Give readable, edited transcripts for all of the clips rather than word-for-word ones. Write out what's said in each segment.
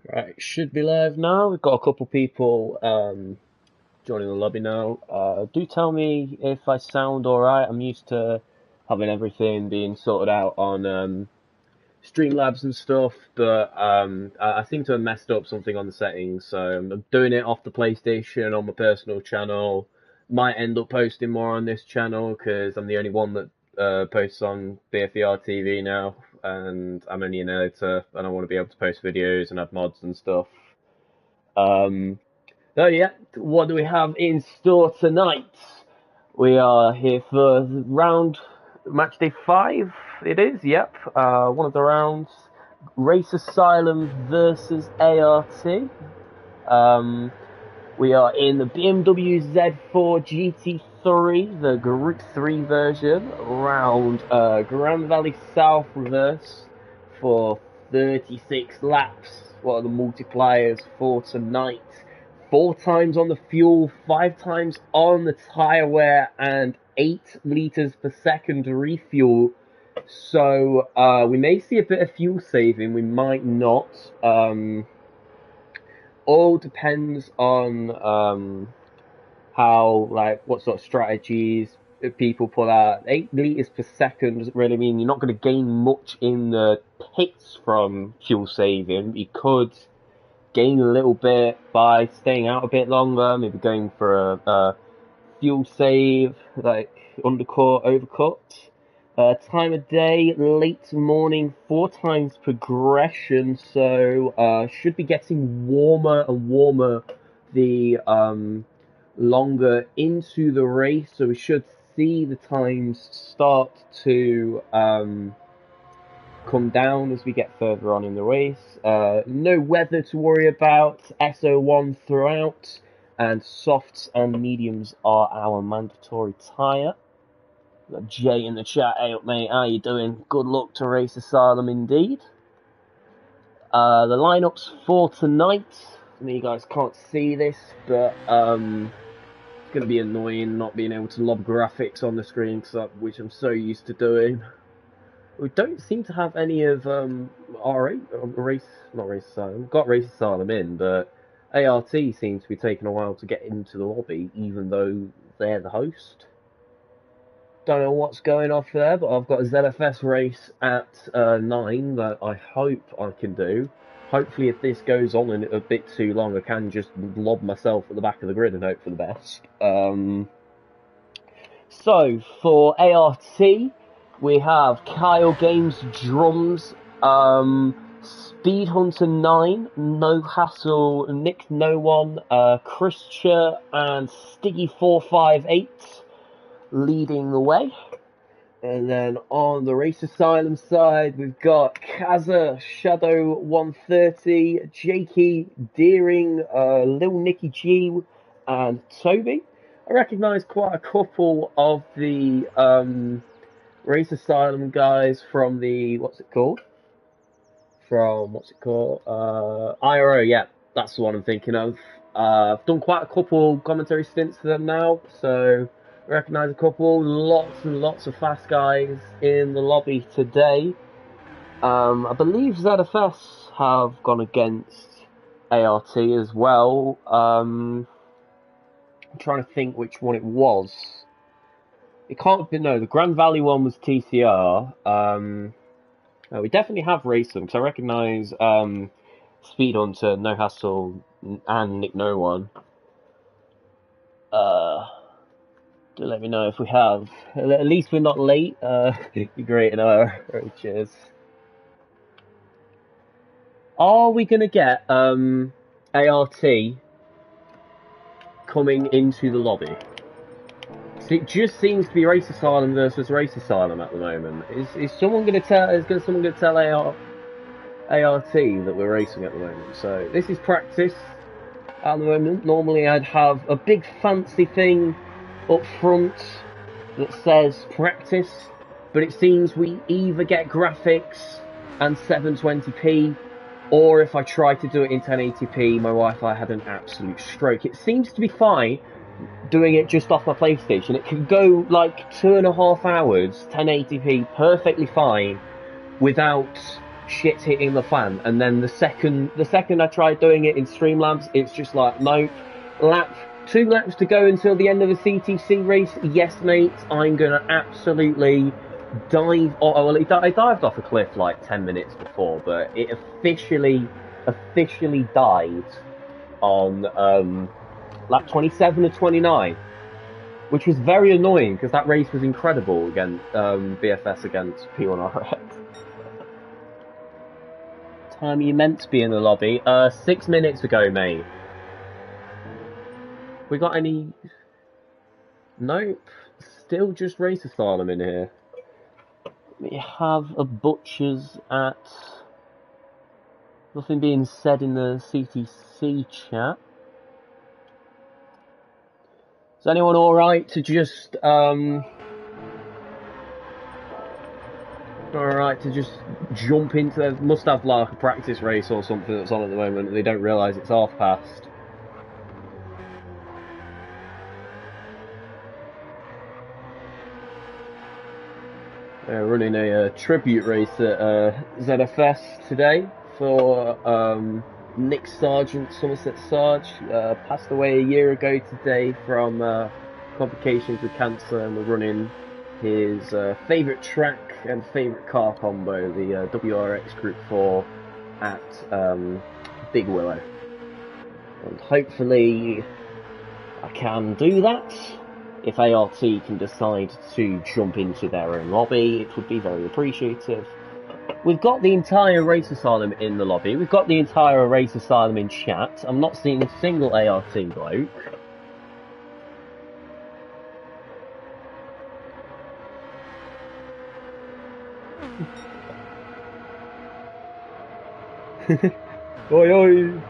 Right, should be live now. We've got a couple people joining the lobby now. Do tell me if I sound alright. I'm used to having everything being sorted out on Streamlabs and stuff, but I seem to have messed up something on the settings, so I'm doing it off the PlayStation on my personal channel. Might end up posting more on this channel because I'm the only one that posts on BFER TV now, and I'm only an editor, and I want to be able to post videos and add mods and stuff. So yeah, what do we have in store tonight? We are here for round match day 5. It is, yep. One of the rounds. Race Asylum versus ART. We are in the BMW Z4 GT3, the Group 3 version, around Grand Valley South reverse for 36 laps. What are the multipliers for tonight? 4 times on the fuel, 5 times on the tyre wear, and 8 litres per second refuel. So we may see a bit of fuel saving, we might not. All depends on what sort of strategies people pull out. 8 litres per second doesn't really mean you're not going to gain much in the pits from fuel saving. You could gain a little bit by staying out a bit longer, maybe going for a fuel save, like undercut, overcut. Time of day, late morning, 4 times progression, so should be getting warmer and warmer the longer into the race, so we should see the times start to come down as we get further on in the race. No weather to worry about, SO1 throughout, and softs and mediums are our mandatory tyre. Got Jay in the chat. Hey up mate, how you doing? Good luck to Race Asylum indeed. The lineups for tonight, I mean, you guys can't see this, but it's going to be annoying not being able to lob graphics on the screen, which I'm so used to doing. We don't seem to have any of not Race Asylum. We've got Race Asylum in, but ART seems to be taking a while to get into the lobby, even though they're the host. Don't know what's going off there, but I've got a ZFS race at 9 that I hope I can do. Hopefully, if this goes on a bit too long, I can just lob myself at the back of the grid and hope for the best. So, for ART, we have Kyle Games Drums, Speed Hunter 9, No Hassle, Nick No One, Christian, and Stiggy458 leading the way. And then on the Race Asylum side, we've got Kaza, Shadow 130, Jakey, Deering, Lil Nicky G, and Toby. I recognise quite a couple of the Race Asylum guys from the IRO. Yeah, that's the one I'm thinking of. I've done quite a couple commentary stints for them now, so I recognise a couple. Lots and lots of fast guys in the lobby today. I believe ZFS have gone against ART as well. I'm trying to think which one it was. It can't have been, no, the Grand Valley one was TCR. We definitely have raced them, because I recognise Speed Hunter, No Hassle, and Nick No One. Do let me know if we have. At least we're not late. You're great in our cheers. Are we going to get ART coming into the lobby? So it just seems to be Race Asylum versus Race Asylum at the moment. Is someone going to tell? Someone going to tell ART that we're racing at the moment? So this is practice at the moment. Normally I'd have a big fancy thing up front that says practice, but it seems we either get graphics and 720p, or if I try to do it in 1080p, my Wi-Fi had an absolute stroke. It seems to be fine doing it just off my PlayStation. It can go like 2.5 hours, 1080p, perfectly fine, without shit hitting the fan. And then the second I tried doing it in Streamlabs, it's just like, nope, 2 laps to go until the end of the CTC race. Yes, mate, I'm gonna absolutely dive. Oh, well, I dived off a cliff like 10 minutes before, but it officially died on lap 27 or 29, which was very annoying because that race was incredible against BFS against P1RX. Time you meant to be in the lobby? 6 minutes ago, mate. We got any? Nope. Still just Race Asylum in here. We have a butcher's at. Nothing being said in the CTC chat. Is anyone alright to just jump into the, must have like a practice race or something that's on at the moment and they don't realise it's half past. Running a tribute race at ZFS today for Nick Sargent, Somerset Sarge, passed away a year ago today from complications with cancer, and we're running his favourite track and favourite car combo, the WRX Group 4 at Big Willow. And hopefully I can do that. If ART can decide to jump into their own lobby, it would be very appreciative. We've got the entire Race Asylum in the lobby. We've got the entire Race Asylum in chat. I'm not seeing a single ART bloke. Oi, oi!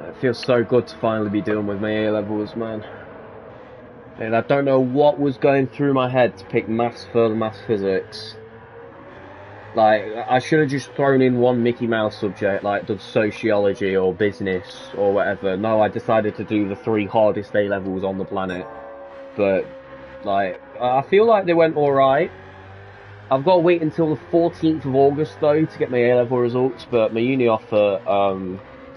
It feels so good to finally be done with my A-levels, man. And I don't know what was going through my head to pick maths for the maths physics. Like, I should have just thrown in one Mickey Mouse subject, like done sociology or business or whatever. No, I decided to do the 3 hardest A-levels on the planet. But, like, I feel like they went alright. I've got to wait until the 14th of August, though, to get my A-level results, but my uni offer,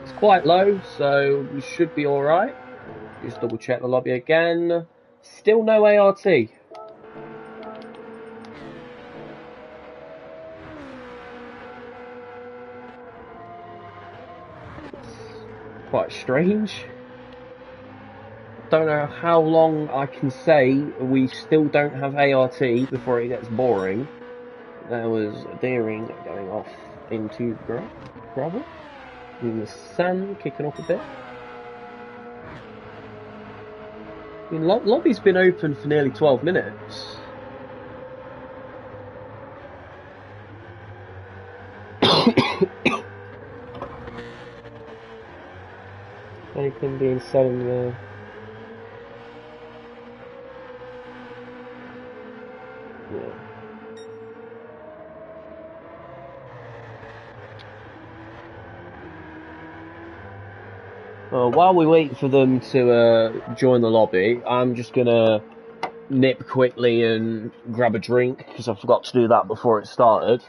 is quite low, so we should be alright. Just double check the lobby again. Still no ART. It's quite strange. Don't know how long I can say we still don't have ART before it gets boring. There was a deering going off into the gravel. In the sand, kicking off a bit. I mean, lobby's been open for nearly 12 minutes. Anything being said in the While we wait for them to join the lobby, I'm just gonna nip quickly and grab a drink, because I forgot to do that before it started.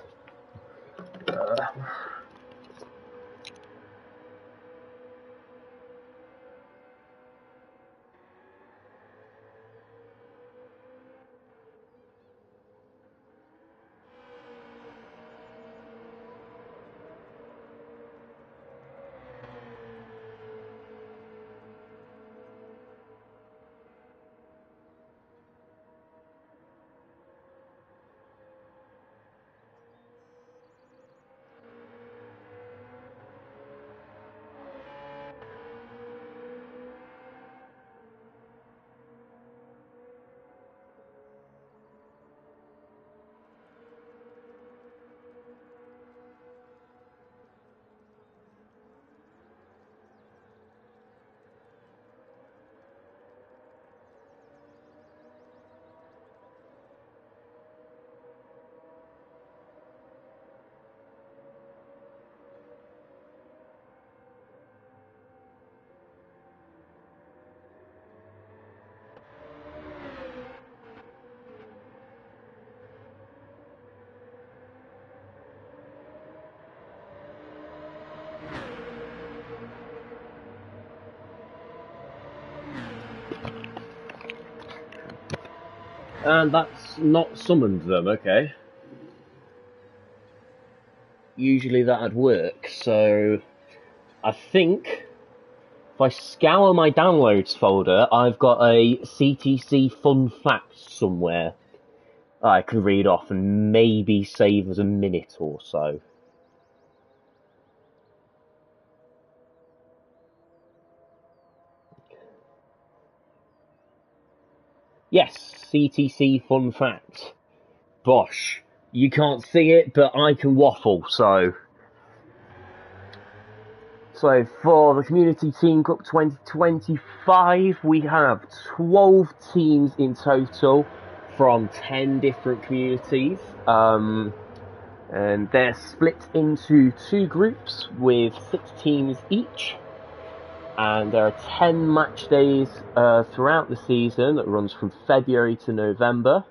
And that's not summoned them, okay. Usually that'd work, so I think if I scour my downloads folder, I've got a CTC fun fact somewhere I can read off and maybe save us a minute or so. Yes, CTC fun fact. Bosh. You can't see it, but I can waffle, so... So for the Community Team Cup 2025, we have 12 teams in total from 10 different communities. And they're split into 2 groups with 6 teams each. And there are 10 match days throughout the season that runs from February to November.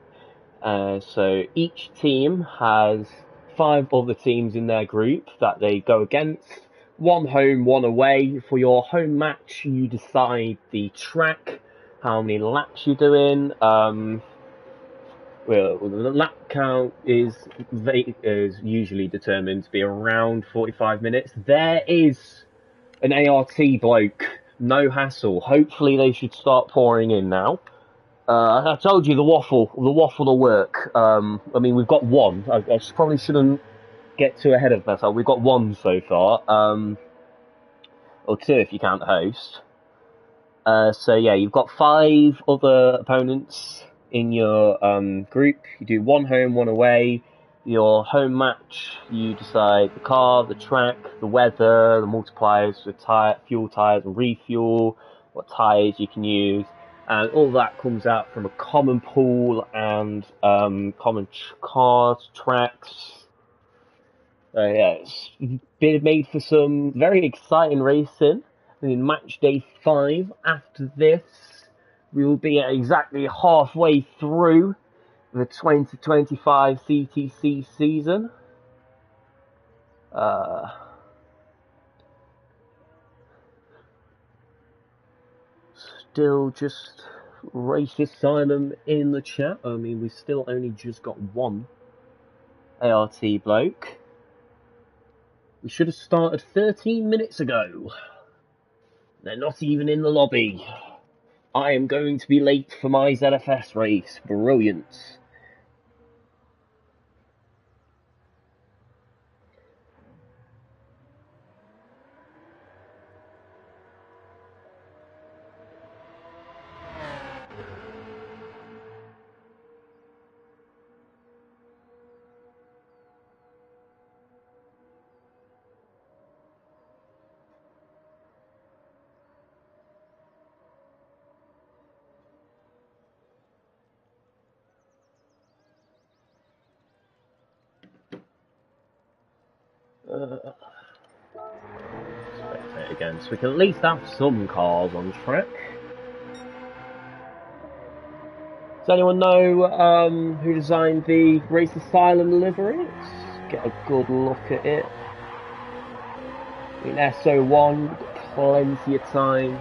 So each team has 5 other teams in their group that they go against. 1 home, 1 away. For your home match, you decide the track, how many laps you're doing. Well, the lap count is usually determined to be around 45 minutes. There is an ART bloke, no hassle. Hopefully they should start pouring in now. I told you the waffle will work. I mean, we've got 1. I probably shouldn't get too ahead of myself. We've got 1 so far. Or 2 if you count the host. So yeah, you've got 5 other opponents in your group. You do 1 home, 1 away. Your home match, you decide the car, the track, the weather, the multipliers, the fuel tyres and refuel, what tyres you can use, and all that comes out from a common pool and common cars, tracks. Yeah, it's been made for some very exciting racing. And in match day 5, after this, we will be at exactly halfway through the 2025 CTC season. Still just racist asylum in the chat. I mean, we still only just got 1 ART bloke. We should have started 13 minutes ago. They're not even in the lobby. I am going to be late for my ZFS race. Brilliant. Spectate. again, so we can at least have some cars on track. Does anyone know who designed the Race Asylum livery? Let's get a good look at it. In SO1, we've got plenty of time.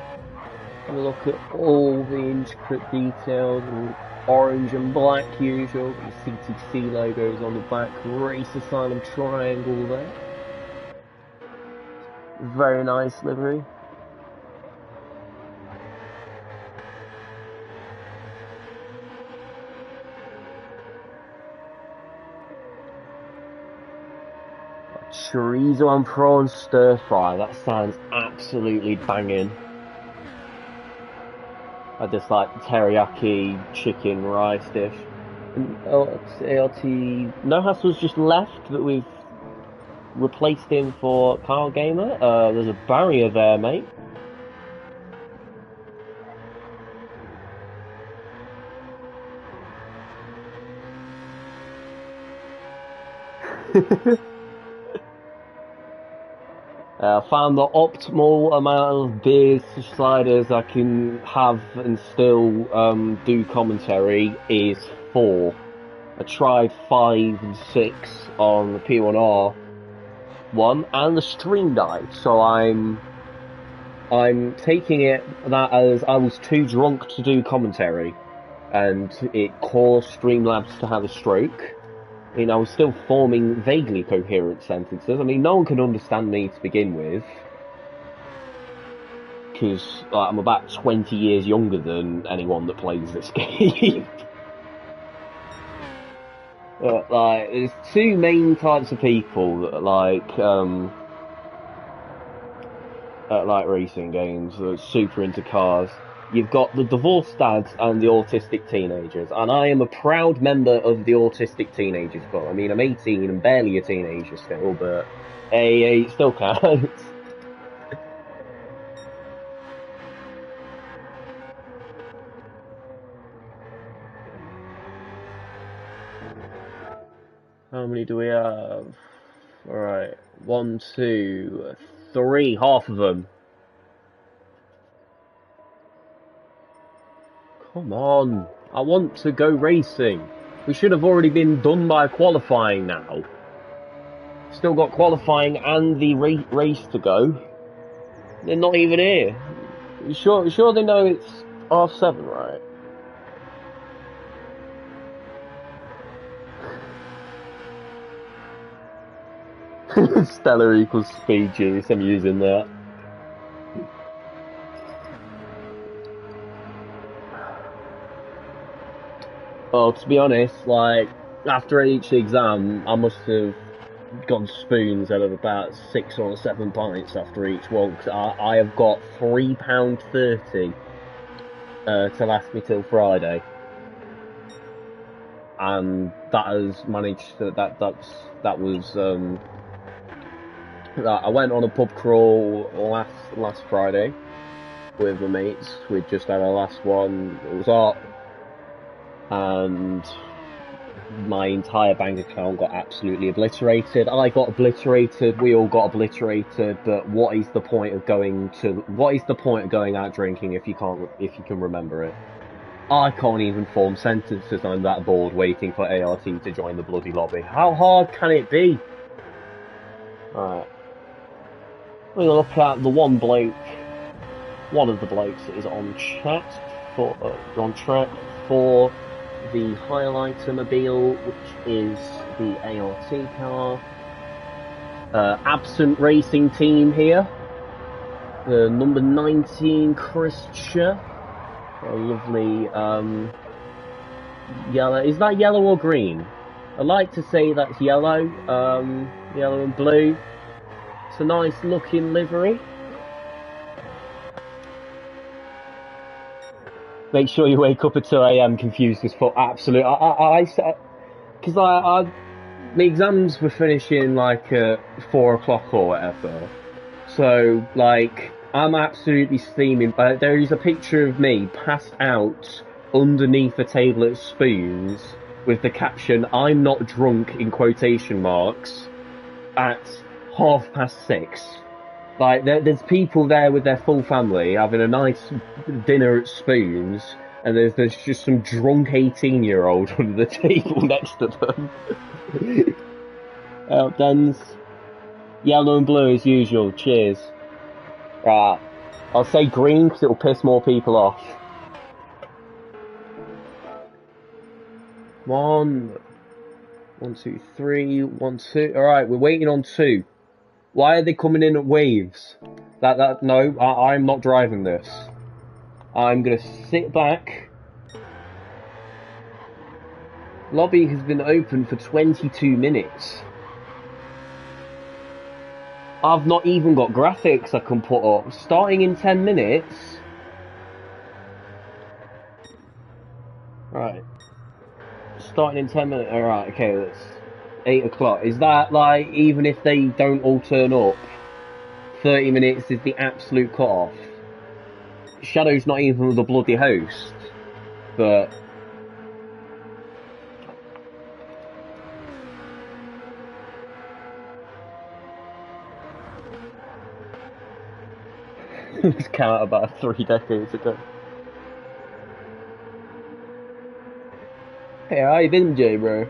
Have a look at all the intricate details, and orange and black usual. The CTC logos on the back, Race Asylum triangle there. Very nice livery. Chorizo and prawn stir fry, that sounds absolutely banging. I just like teriyaki chicken rice dish. And ALT, No Hassle's just left, but we've replaced him for Carl Gamer. There's a barrier there, mate. I found the optimal amount of beers to sliders I can have and still do commentary is 4. I tried 5 and 6 on the P1R one, and the stream died, so I'm taking it that as I was too drunk to do commentary, and it caused Streamlabs to have a stroke. I mean, I was still forming vaguely coherent sentences. I mean, no one could understand me to begin with, because I'm about 20 years younger than anyone that plays this game. But, there's two main types of people that like racing games, that are super into cars. You've got the divorced dads and the autistic teenagers, and I am a proud member of the autistic teenagers club. I mean, I'm 18 and barely a teenager still, but hey, it still counts. How many do we have? Alright, 1, 2, 3, half of them. Come on, I want to go racing. We should have already been done by qualifying now. Still got qualifying and the race to go. They're not even here. You sure they know it's R7, right? Stellar equals speed juice, I'm using that. Well, to be honest, after each exam, I must have gone spoons out of about 6 or 7 pints after each one, because I have got £3.30 to last me till Friday. And that has managed to, I went on a pub crawl last Friday with my mates. We'd just had our last one. It was hot, and my entire bank account got absolutely obliterated. I got obliterated. We all got obliterated. But what is the point of going out drinking if you can remember it? I can't even form sentences. I'm that bored waiting for ART to join the bloody lobby. How hard can it be? Alright. We're gonna look at the one of the blokes that is on track for the highlighter mobile, which is the ART car. Absent racing team here. The number 19 Christian. A lovely yellow. Is that yellow or green? I like to say that's yellow. Yellow and blue. It's a nice looking livery. Make sure you wake up at 2 AM confused as fuck. Absolute. Because my exams were finishing at 4 o'clock or whatever. So I'm absolutely steaming. There is a picture of me passed out underneath a table at Spoons with the caption, "I'm not drunk," in quotation marks, at 6:30. Like, there's people there with their full family having a nice dinner at Spoons, and there's just some drunk 18-year-old under the table next to them. Dens. Yellow and blue as usual. Cheers. Right. I'll say green because it'll piss more people off. 1, 1, 2, 3, 1, 2. Alright, we're waiting on 2. Why are they coming in at waves? No, I'm not driving this. I'm gonna sit back. Lobby has been open for 22 minutes. I've not even got graphics I can put up. Starting in 10 minutes. Right. Starting in 10 minutes. Alright, okay, that's 8 o'clock. Is that like, even if they don't all turn up, 30 minutes is the absolute cut-off? Shadow's not even the bloody host, but... This came out about 3 decades ago. Hey, how you been, Jay, bro?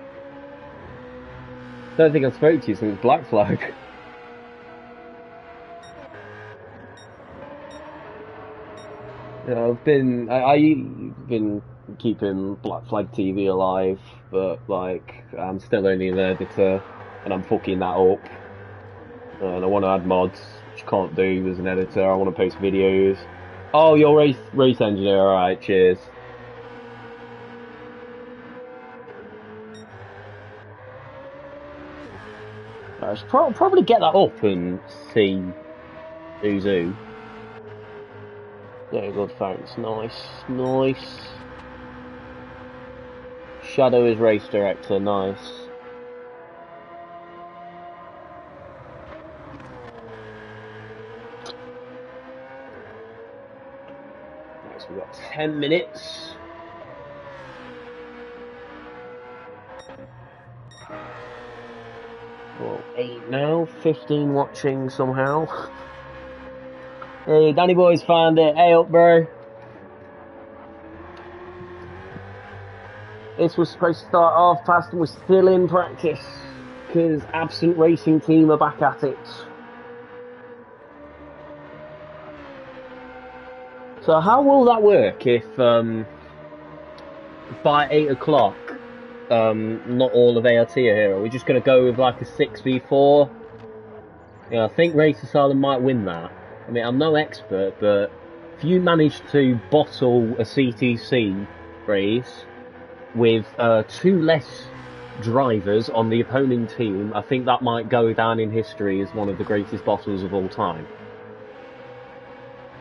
Don't think I spoke to you since Black Flag. Yeah, I've been keeping Black Flag TV alive, but like I'm still only an editor, and I'm fucking that up. And I want to add mods, which I can't do as an editor. I want to post videos. Oh, you're race engineer. All right, cheers. I should probably get that up and see who's who. Yeah, good, thanks. Nice. Shadow is race director, nice. Next, we've got 10 minutes. Well, 8 now, 15 watching somehow. Hey, Danny Boy's found it. Hey up, bro. This was supposed to start off fast and we're still in practice because Absent Racing Team are back at it. So how will that work if by 8 o'clock not all of ART are here? Are we just going to go with like a 6v4? Yeah, I think Race Asylum might win that. I mean, I'm no expert, but if you manage to bottle a CTC race with 2 less drivers on the opposing team, I think that might go down in history as one of the greatest bottles of all time.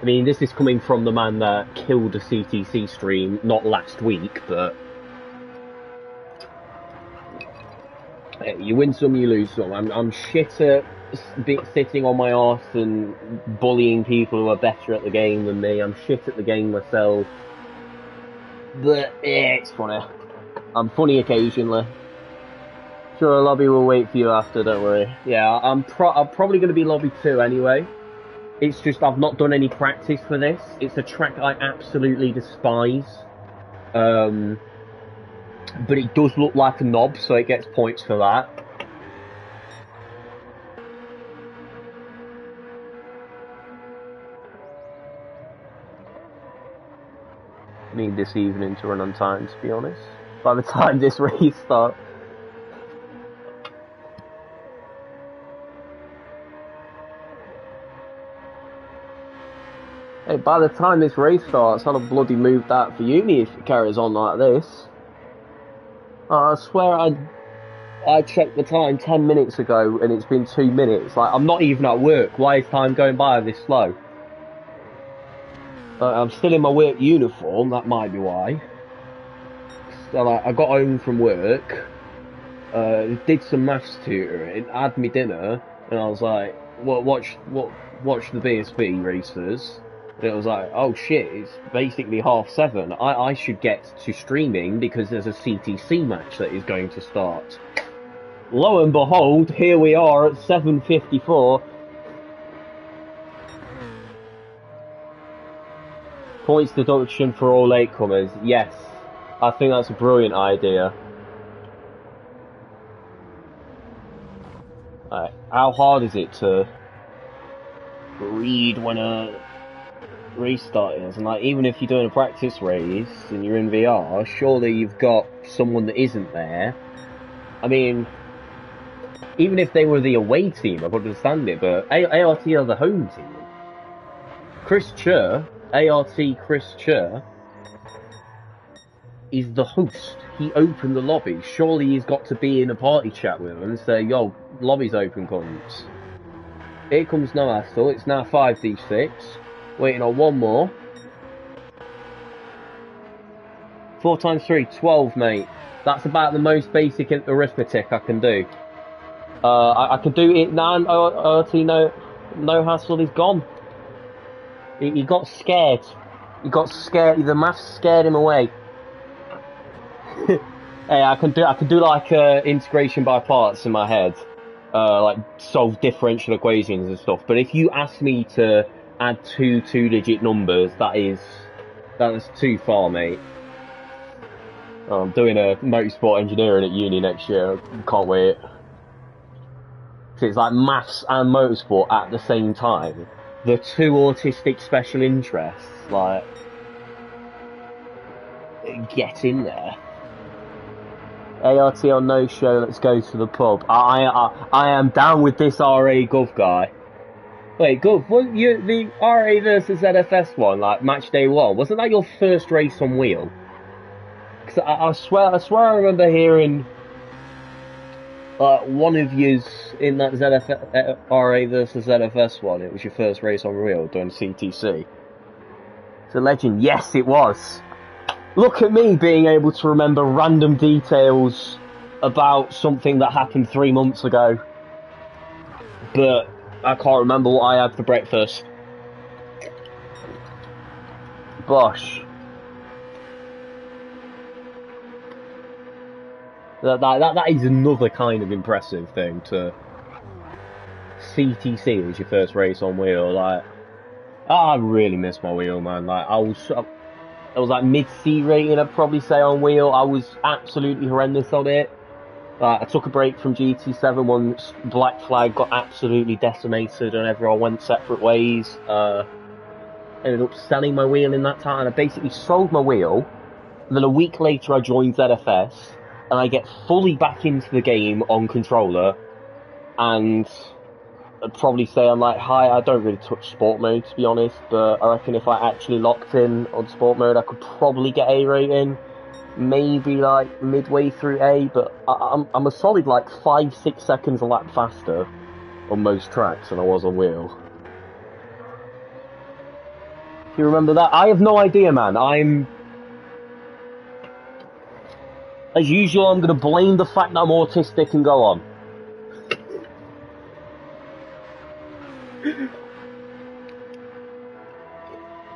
I mean, this is coming from the man that killed a CTC stream, not last week, but... Hey, you win some, you lose some. I'm shit at sitting on my arse and bullying people who are better at the game than me. I'm shit at the game myself. But, yeah, it's funny. I'm funny occasionally. Sure, lobby will wait for you after, don't worry. Yeah, I'm probably going to be lobby 2 anyway. It's just I've not done any practice for this. It's a track I absolutely despise. But it does look like a knob, so it gets points for that. I need this evening to run on time, to be honest. By the time this race starts. Hey, by the time this race starts, I'll have bloody moved that for uni if it carries on like this. I swear I checked the time 10 minutes ago and it's been 2 minutes. Like, I'm not even at work. Why is time going by this slow? I'm still in my work uniform, that might be why. So, like, I got home from work, did some maths tutoring, had me dinner, and I was like, watch the BSB races. And it was like, oh shit, it's basically 7:30. I should get to streaming because there's a CTC match that is going to start. Lo and behold, here we are at 7:54. points deduction for all latecomers. Yes, I think that's a brilliant idea. Right, how hard is it to read when a restart is? And like, even if you're doing a practice race and you're in VR, surely you've got someone that isn't there. I mean, even if they were the away team, I could understand it, but ART are the home team. Chris Chur, ART Chris Chur, is the host. He opened the lobby. Surely he's got to be in a party chat with them and say, yo, lobby's open, cunts. Here comes no hassle. It's now 5d6. Waiting on one more. 4 times 3, 12, mate. That's about the most basic arithmetic I can do. I can do it now. No hassle. He's gone. He got scared. He got scared. The maths scared him away. Hey, I can do like integration by parts in my head, like solve differential equations and stuff. But if you ask me to add two-digit numbers, that is too far, mate. I'm doing a motorsport engineering at uni next year. Can't wait. So it's like maths and motorsport at the same time. The two autistic special interests, like, get in there. ART on no show, let's go to the pub. I am down with this RA Gov guy. Wait, Gov, wasn't you the RA versus ZFS one, like match day 1? Wasn't that your first race on wheel? Because I swear I remember hearing one of yous in that RA versus ZFS one. It was your first race on wheel doing CTC. It's a legend. Yes, it was. Look at me being able to remember random details about something that happened 3 months ago. But I can't remember what I had for breakfast. Bosh. That is another kind of impressive thing to CTC was your first race on wheel. Like, I really miss my wheel, man. Like, I was like mid-C rating, I'd probably say, on wheel. I was absolutely horrendous on it. I took a break from GT7 once Black Flag got absolutely decimated and everyone went separate ways. Ended up selling my wheel in that time, and I basically sold my wheel. And then a week later I joined ZFS, and I get fully back into the game on controller, and I'd probably say I'm like, hi, I don't really touch sport mode, to be honest, but I reckon if I actually locked in on sport mode, I could probably get A rating, maybe like midway through A, but I'm a solid like 5-6 seconds a lap faster on most tracks than I was on wheel. If you remember that, I have no idea, man. As usual, I'm going to blame the fact that I'm autistic and go on.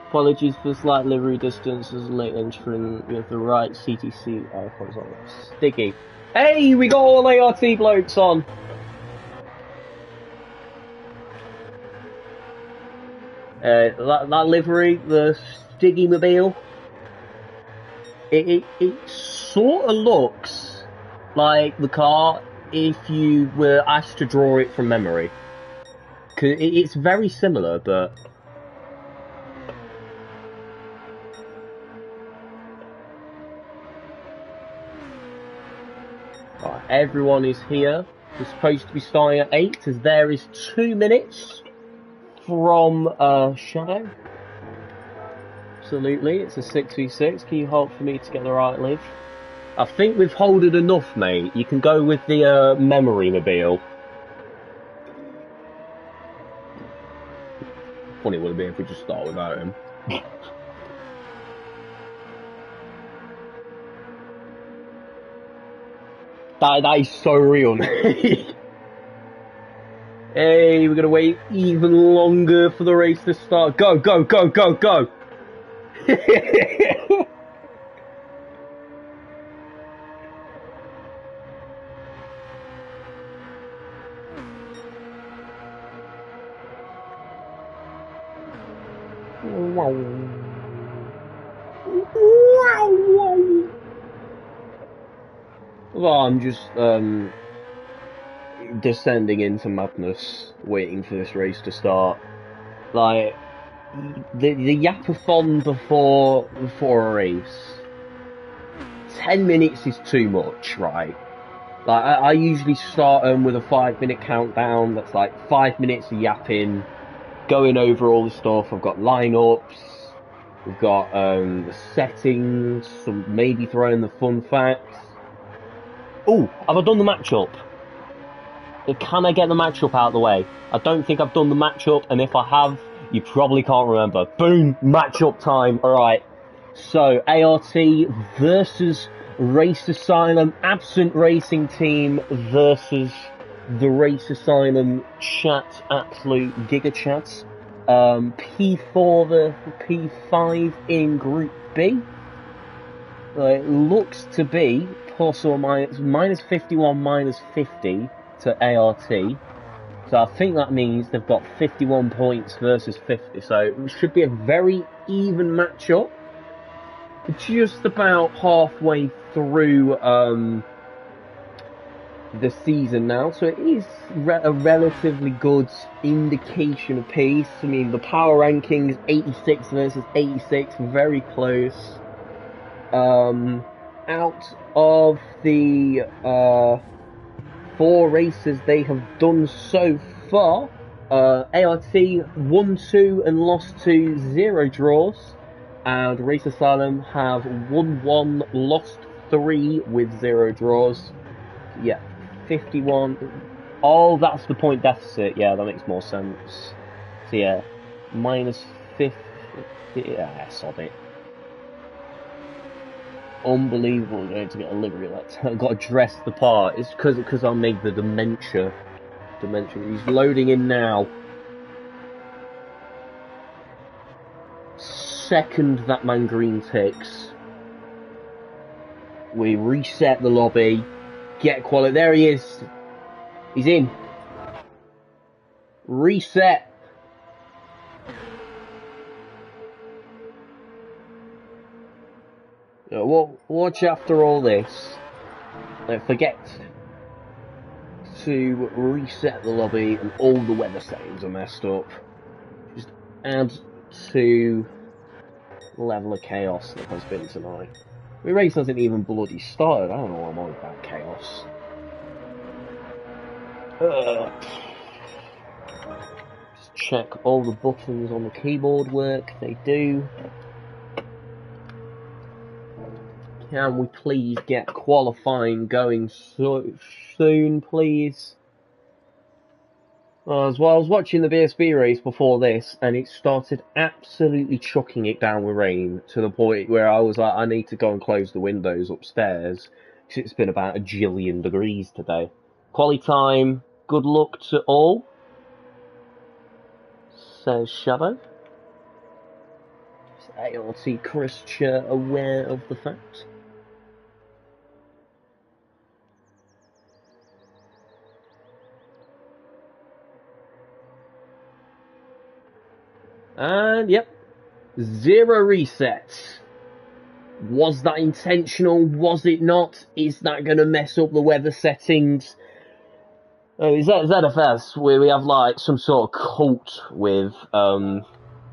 Apologies for slight livery distance as a late entrant with the right CTC icons on it. Sticky. Hey, we got all ART blokes on! That livery, the Stiggy Mobile, it sort of looks like the car if you were asked to draw it from memory. Cause it's very similar, but right, everyone is here. We're supposed to be starting at 8, as there is 2 minutes from Shadow. Absolutely, it's a 6v6. Can you hold for me to get the right live? I think we've holded enough, mate. You can go with the memory mobile. Funny would it be if we just start without him. that is so real. Hey, we're gonna wait even longer for the race to start. Go, go, go, go, go! Well, I'm just descending into madness, waiting for this race to start. Like the yapathon before a race. 10 minutes is too much, right? Like I usually start with a 5-minute countdown. That's like 5 minutes of yapping, going over all the stuff. I've got lineups, we've got the settings, some maybe throwing the fun facts. Oh, have I done the matchup? Can I get the matchup out of the way? I don't think I've done the matchup, and if I have, you probably can't remember. Boom! Matchup time. Alright. So, ART versus Race Asylum, Absent Racing Team versus the Race Asylum Chat, Absolute Giga Chat. P4 versus P5 in Group B. It looks to be plus or minus 51, minus 50 to ART. So I think that means they've got 51 points versus 50. So it should be a very even matchup. Just about halfway through the season now, so it is a relatively good indication of pace. I mean, the power rankings, 86 versus 86, very close. Out of the 4 races they have done so far, ART won 2 and lost 2, 0 draws, and Race Asylum have won 1, lost 3 with 0 draws. Yeah, 51. Oh, that's the point deficit. Yeah, that makes more sense. So yeah, minus 50. Yeah, sod it. Unbelievable going to get a livery like that. I've got to dress the part. It's because I made the dementia. He's loading in now. Second that man green ticks, we reset the lobby. Get quality. There he is. He's in. Reset. Watch after all this. Don't forget to reset the lobby and all the weather settings are messed up. Just add to the level of chaos that has been tonight. The race hasn't even bloody started. I don't know what I'm on about chaos. Just check all the buttons on the keyboard work. They do. Can we please get qualifying going soon, please? As well, I was watching the BSB race before this, and it started absolutely chucking it down with rain, to the point where I was like, I need to go and close the windows upstairs, because it's been about 1 jillion degrees today. Quali time, good luck to all, says Shadow. Is ART Christian aware of the fact? And yep, 0 resets. Was that intentional? Was it not? Is that going to mess up the weather settings? Is ZFS where we have like some sort of cult with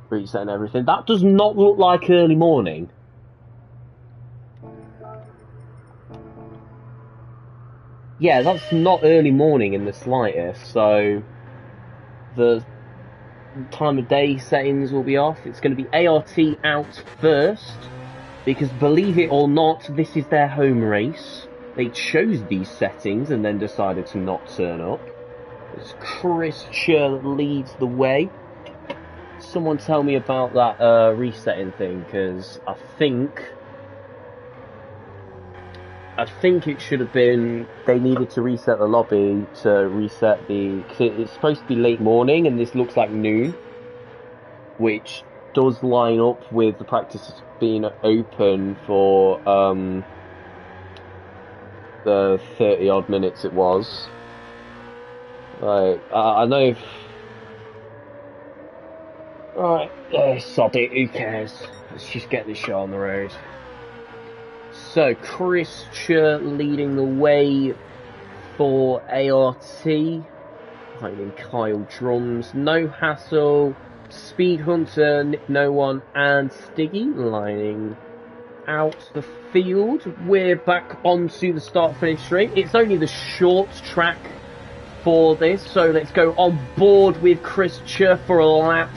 reset and everything? That does not look like early morning. Yeah, that's not early morning in the slightest. So the time of day settings will be off. It's going to be ART out first, because believe it or not, this is their home race. They chose these settings and then decided to not turn up. It's Chris Cher that leads the way. Someone tell me about that resetting thing, because I think it should have been, they needed to reset the lobby to reset the, cause it's supposed to be late morning and this looks like noon, which does line up with the practice being open for the 30 odd minutes it was. Like, I know if, right, sod it, who cares, let's just get this show on the road. So, Chris Chur leading the way for ART, behind Kyle Drums, No Hassle, Speed Hunter, Nick No One, and Stiggy lining out the field. We're back onto the start-finish straight. It's only the short track for this, so let's go on board with Chris Chur for a lap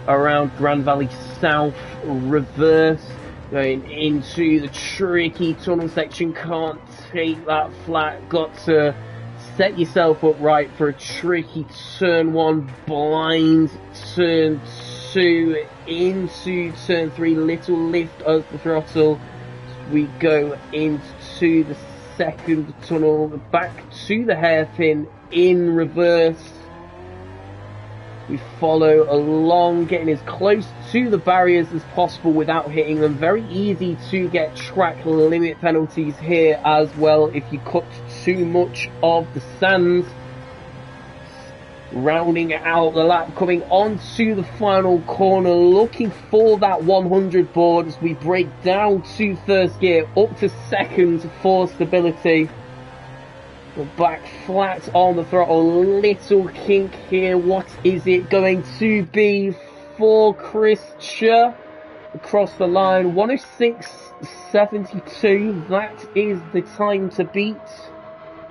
around Grand Valley South reverse, going into the tricky tunnel section. Can't take that flat, got to set yourself up right for a tricky turn 1, blind turn 2, into turn 3, little lift of the throttle. We go into the second tunnel, back to the hairpin in reverse. We follow along, getting as close to the barriers as possible without hitting them. Very easy to get track limit penalties here as well if you cut too much of the sand. Rounding out the lap, coming onto the final corner, looking for that 100 board as we break down to first gear, up to second for stability. We're back flat on the throttle, little kink here. What is it going to be for Chris Chur? Across the line, 106.72, that is the time to beat.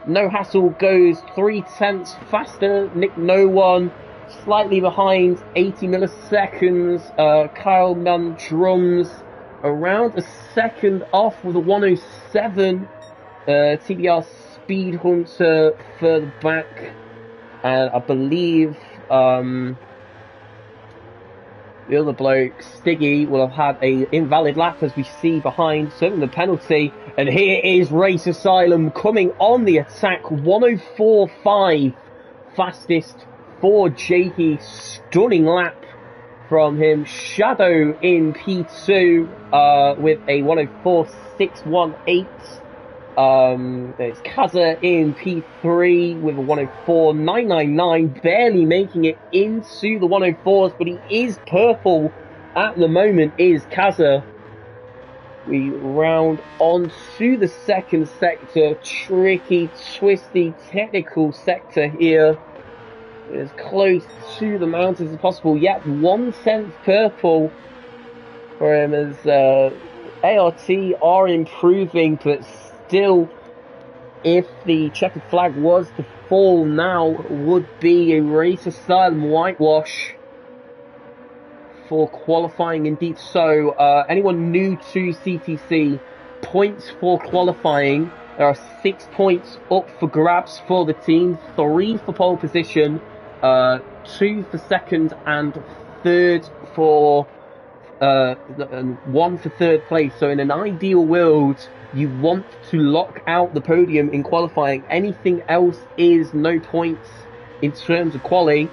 No Hassle goes 0.3 faster. Nick No One slightly behind, 80 milliseconds. Kyle Drums around a second off with a 107. TBR Speed Hunter further back, and I believe the other bloke, Stiggy, will have had a invalid lap as we see behind, serving the penalty. And here is Race Asylum coming on the attack, 104.5 fastest for Jakey. Stunning lap from him. Shadow in P2 with a 104.618. It's Kaza in P3 with a 104.999, barely making it into the 104s, but he is purple at the moment, is Kaza. We round on to the second sector, tricky, twisty, technical sector here. As close to the mountains as possible, yet 1/10 purple for him as ART are improving, but still, if the checkered flag was to fall now, would be a Race Asylum whitewash for qualifying indeed. So, anyone new to CTC, points for qualifying, there are 6 points up for grabs for the team, 3 for pole position, 2 for second and third for, 1 for third place. So in an ideal world, you want to lock out the podium in qualifying. Anything else is no points in terms of quali.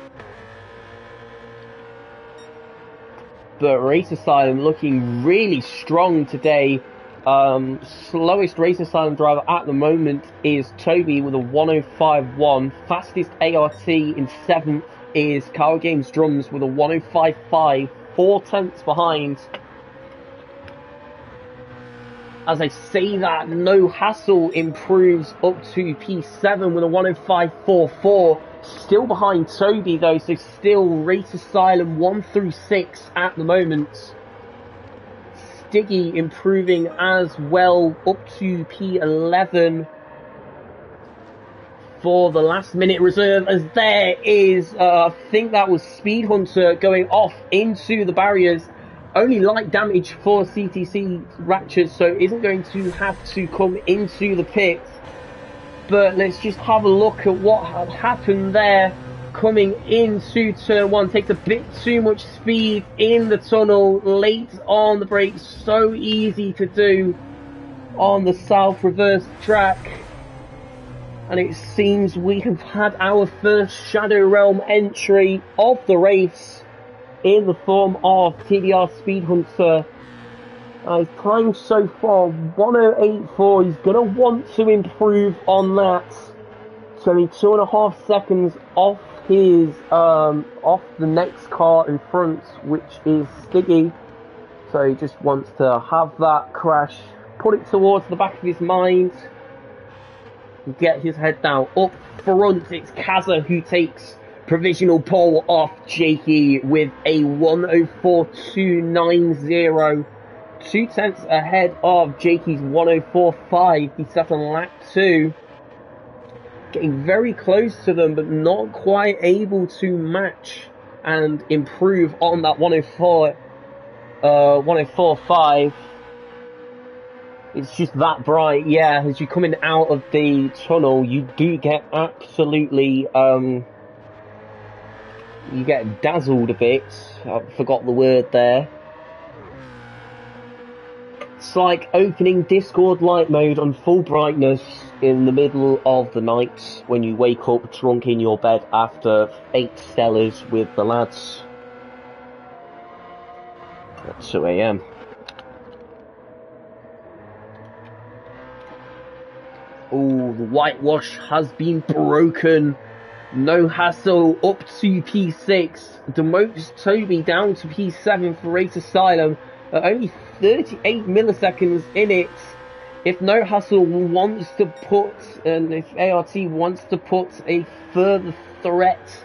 But Race Asylum looking really strong today. Slowest Race Asylum driver at the moment is Toby with a 105.1. Fastest ART in 7th is Kyle Games Drums with a 105.5. 4/10 behind. As I say that, No Hassle improves up to P7 with a 105.44. Still behind Toby though, so still Race Asylum 1 through 6 at the moment. Stiggy improving as well up to P11 for the last minute reserve, as there is, I think that was Speed Hunter going off into the barriers. Only light damage for CTC Ratchet, so isn't going to have to come into the pit. But let's just have a look at what had happened there. Coming into turn 1, takes a bit too much speed in the tunnel, late on the brakes, so easy to do on the south reverse track. And it seems we have had our first Shadow Realm entry of the race in the form of TDR Speed Hunter. His time so far 108.4. He's going to want to improve on that. So he's 2.5 seconds off his off the next car in front, which is Stiggy. So he just wants to have that crash put it towards the back of his mind, get his head down. Up front, it's Kaza who takes provisional pole off Jakey with a 1:04.290. 2/10 ahead of Jakey's 1:04.5. He's set on lap 2. Getting very close to them, but not quite able to match and improve on that 1:04.5. It's just that bright, yeah. As you're coming out of the tunnel, you do get absolutely, you get dazzled a bit. I forgot the word there. It's like opening Discord light mode on full brightness in the middle of the night when you wake up drunk in your bed after 8 stellars with the lads at 2 AM. Oh, the whitewash has been broken. No hassle up to P6. Demotes Toby down to P7 for Race Asylum. Only 38 milliseconds in it. If No Hassle wants to put, and if ART wants to put a further threat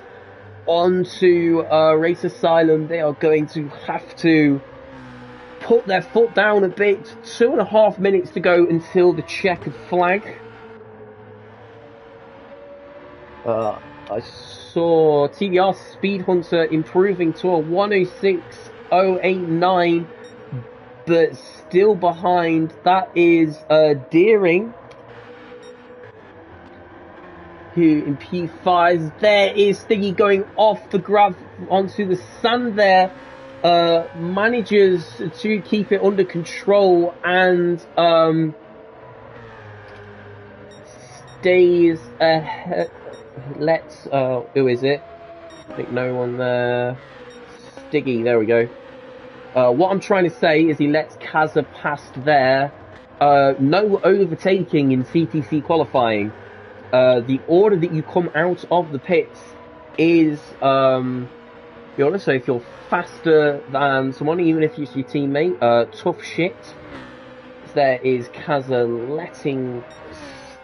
onto Race Asylum, they are going to have to put their foot down a bit. 2.5 minutes to go until the checkered flag. I saw TBR Speed Hunter improving to a 1:06.089, but still behind. That is Deering, who in P5. There is Stiggy going off the grab onto the sand there. Manages to keep it under control and stays ahead. Let's, who is it? I think no one there. Stiggy, there we go. What I'm trying to say is he lets Kaza past there. No overtaking in CTC qualifying. The order that you come out of the pits is, you want to say if you're faster than someone, even if it's your teammate, tough shit. There is Kaza letting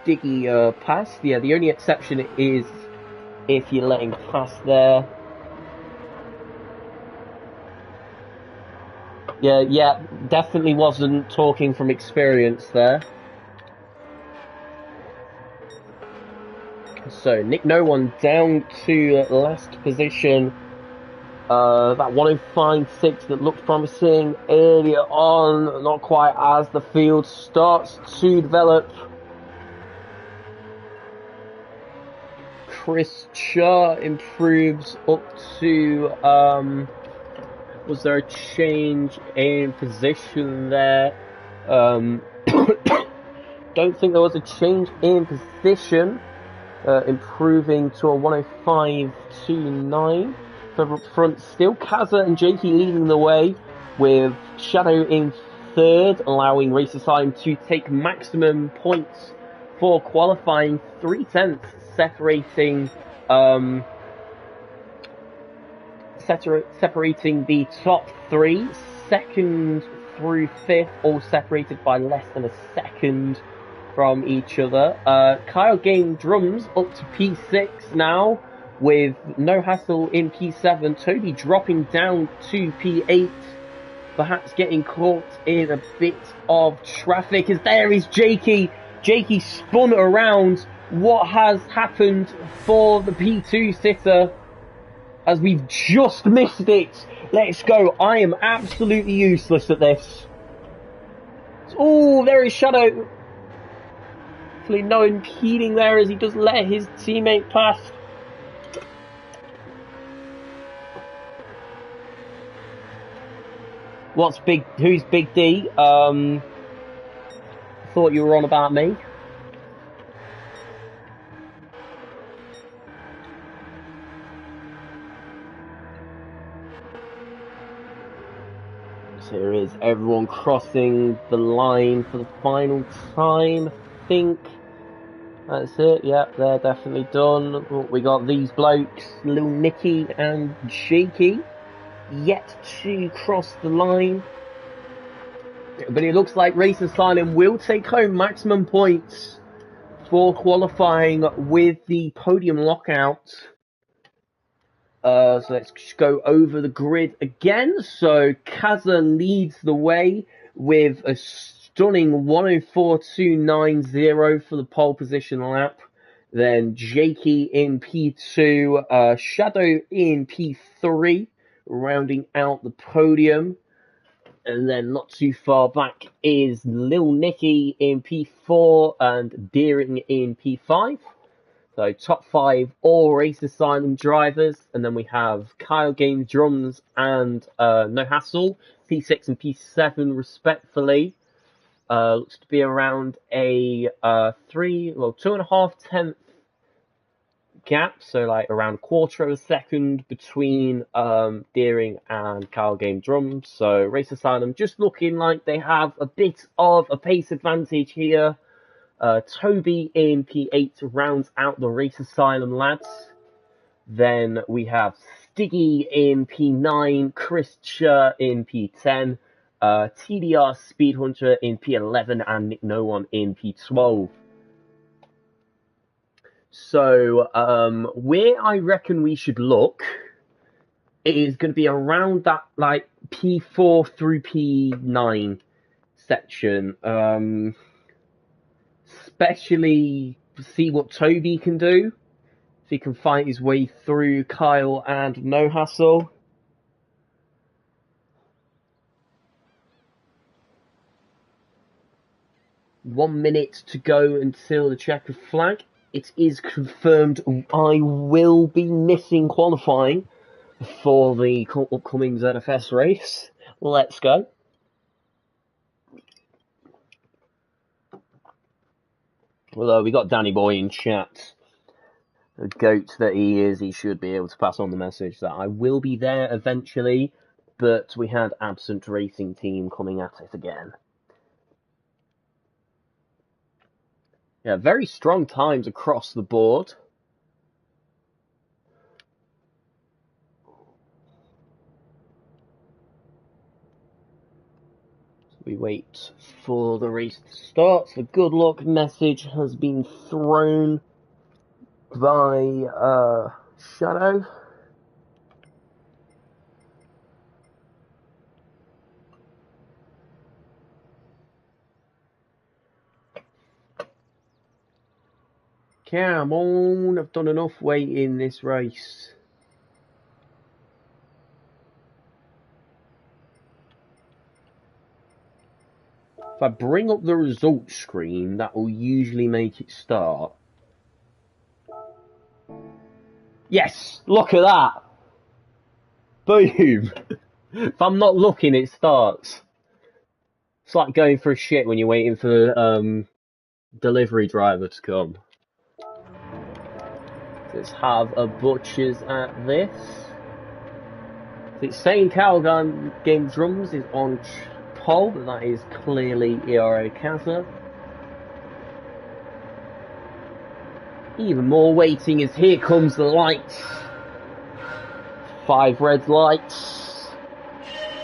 Stiggy pass. Yeah, the only exception is if you're letting pass there. Yeah, definitely wasn't talking from experience there. So, Nick No One down to last position. That 1:05.6 that looked promising earlier on, not quite as the field starts to develop. Chris Cha improves up to, was there a change in position there? Don't think there was a change in position, improving to a 1:05.29. For up front, still Kaza and Jakey leading the way, with Shadow in third, allowing Race Asylum to take maximum points for qualifying. 3/10 separating separating the top three. Second through fifth, all separated by less than a second from each other. Kyle Game Drums up to P6 now, with No Hassle in P7. Toby dropping down to P8, perhaps getting caught in a bit of traffic. As there is Jakey. Jakey spun around. What has happened for the P2 sitter? As we've just missed it. Let's go. I am absolutely useless at this. Oh, there is Shadow. Hopefully no impeding there as he does let his teammate pass. Who's Big D? Thought you were on about me. So here is everyone crossing the line for the final time. I think that's it. Yep, they're definitely done. We got these blokes, Lil Nicky and Jakey, yet to cross the line. But it looks like Race Asylum will take home maximum points for qualifying with the podium lockout. So let's just go over the grid again. So Kaza leads the way with a stunning 104.290 for the pole position lap. Then Jakey in P2, Shadow in P3, rounding out the podium. And then not too far back is Lil Nicky in P4 and Deering in P5. So top 5 all Race Asylum drivers, and then we have Kyle Game Drums and No Hassle, P6 and P7 respectfully. Looks to be around a 2.5 tenth gap, so like around a quarter of a second between Deering and Kyle Game Drums. So Race Asylum just looking like they have a bit of a pace advantage here. Toby in P8 rounds out the Race Asylum lads. Then we have Stiggy in P9, Chris Chur in P10, TDR Speed Hunter in P11, and Nick No One in P12. So, where I reckon we should look is going to be around that, like, P4 through P9 section. Especially see what Toby can do. If he can fight his way through Kyle and No Hassle. One minute to go until the checkered flag. It is confirmed I will be missing qualifying for the upcoming ZFS race. Let's go. Although we got Danny Boy in chat, the goat that he is, he should be able to pass on the message that I will be there eventually, but we had Absent Racing Team coming at it again. Yeah, very strong times across the board. So we wait for the race to start. The good luck message has been thrown by Shadow. Come on, I've done enough weight in this race. If I bring up the results screen, that will usually make it start. Yes, look at that. Boom. If I'm not looking, it starts. It's like going for a shit when you're waiting for the delivery driver to come. Let's have a butchers at this. It's saying Kyle Game Drums is on pole, but that is clearly ERA Kaza. Even more waiting as here comes the lights. 5 red lights.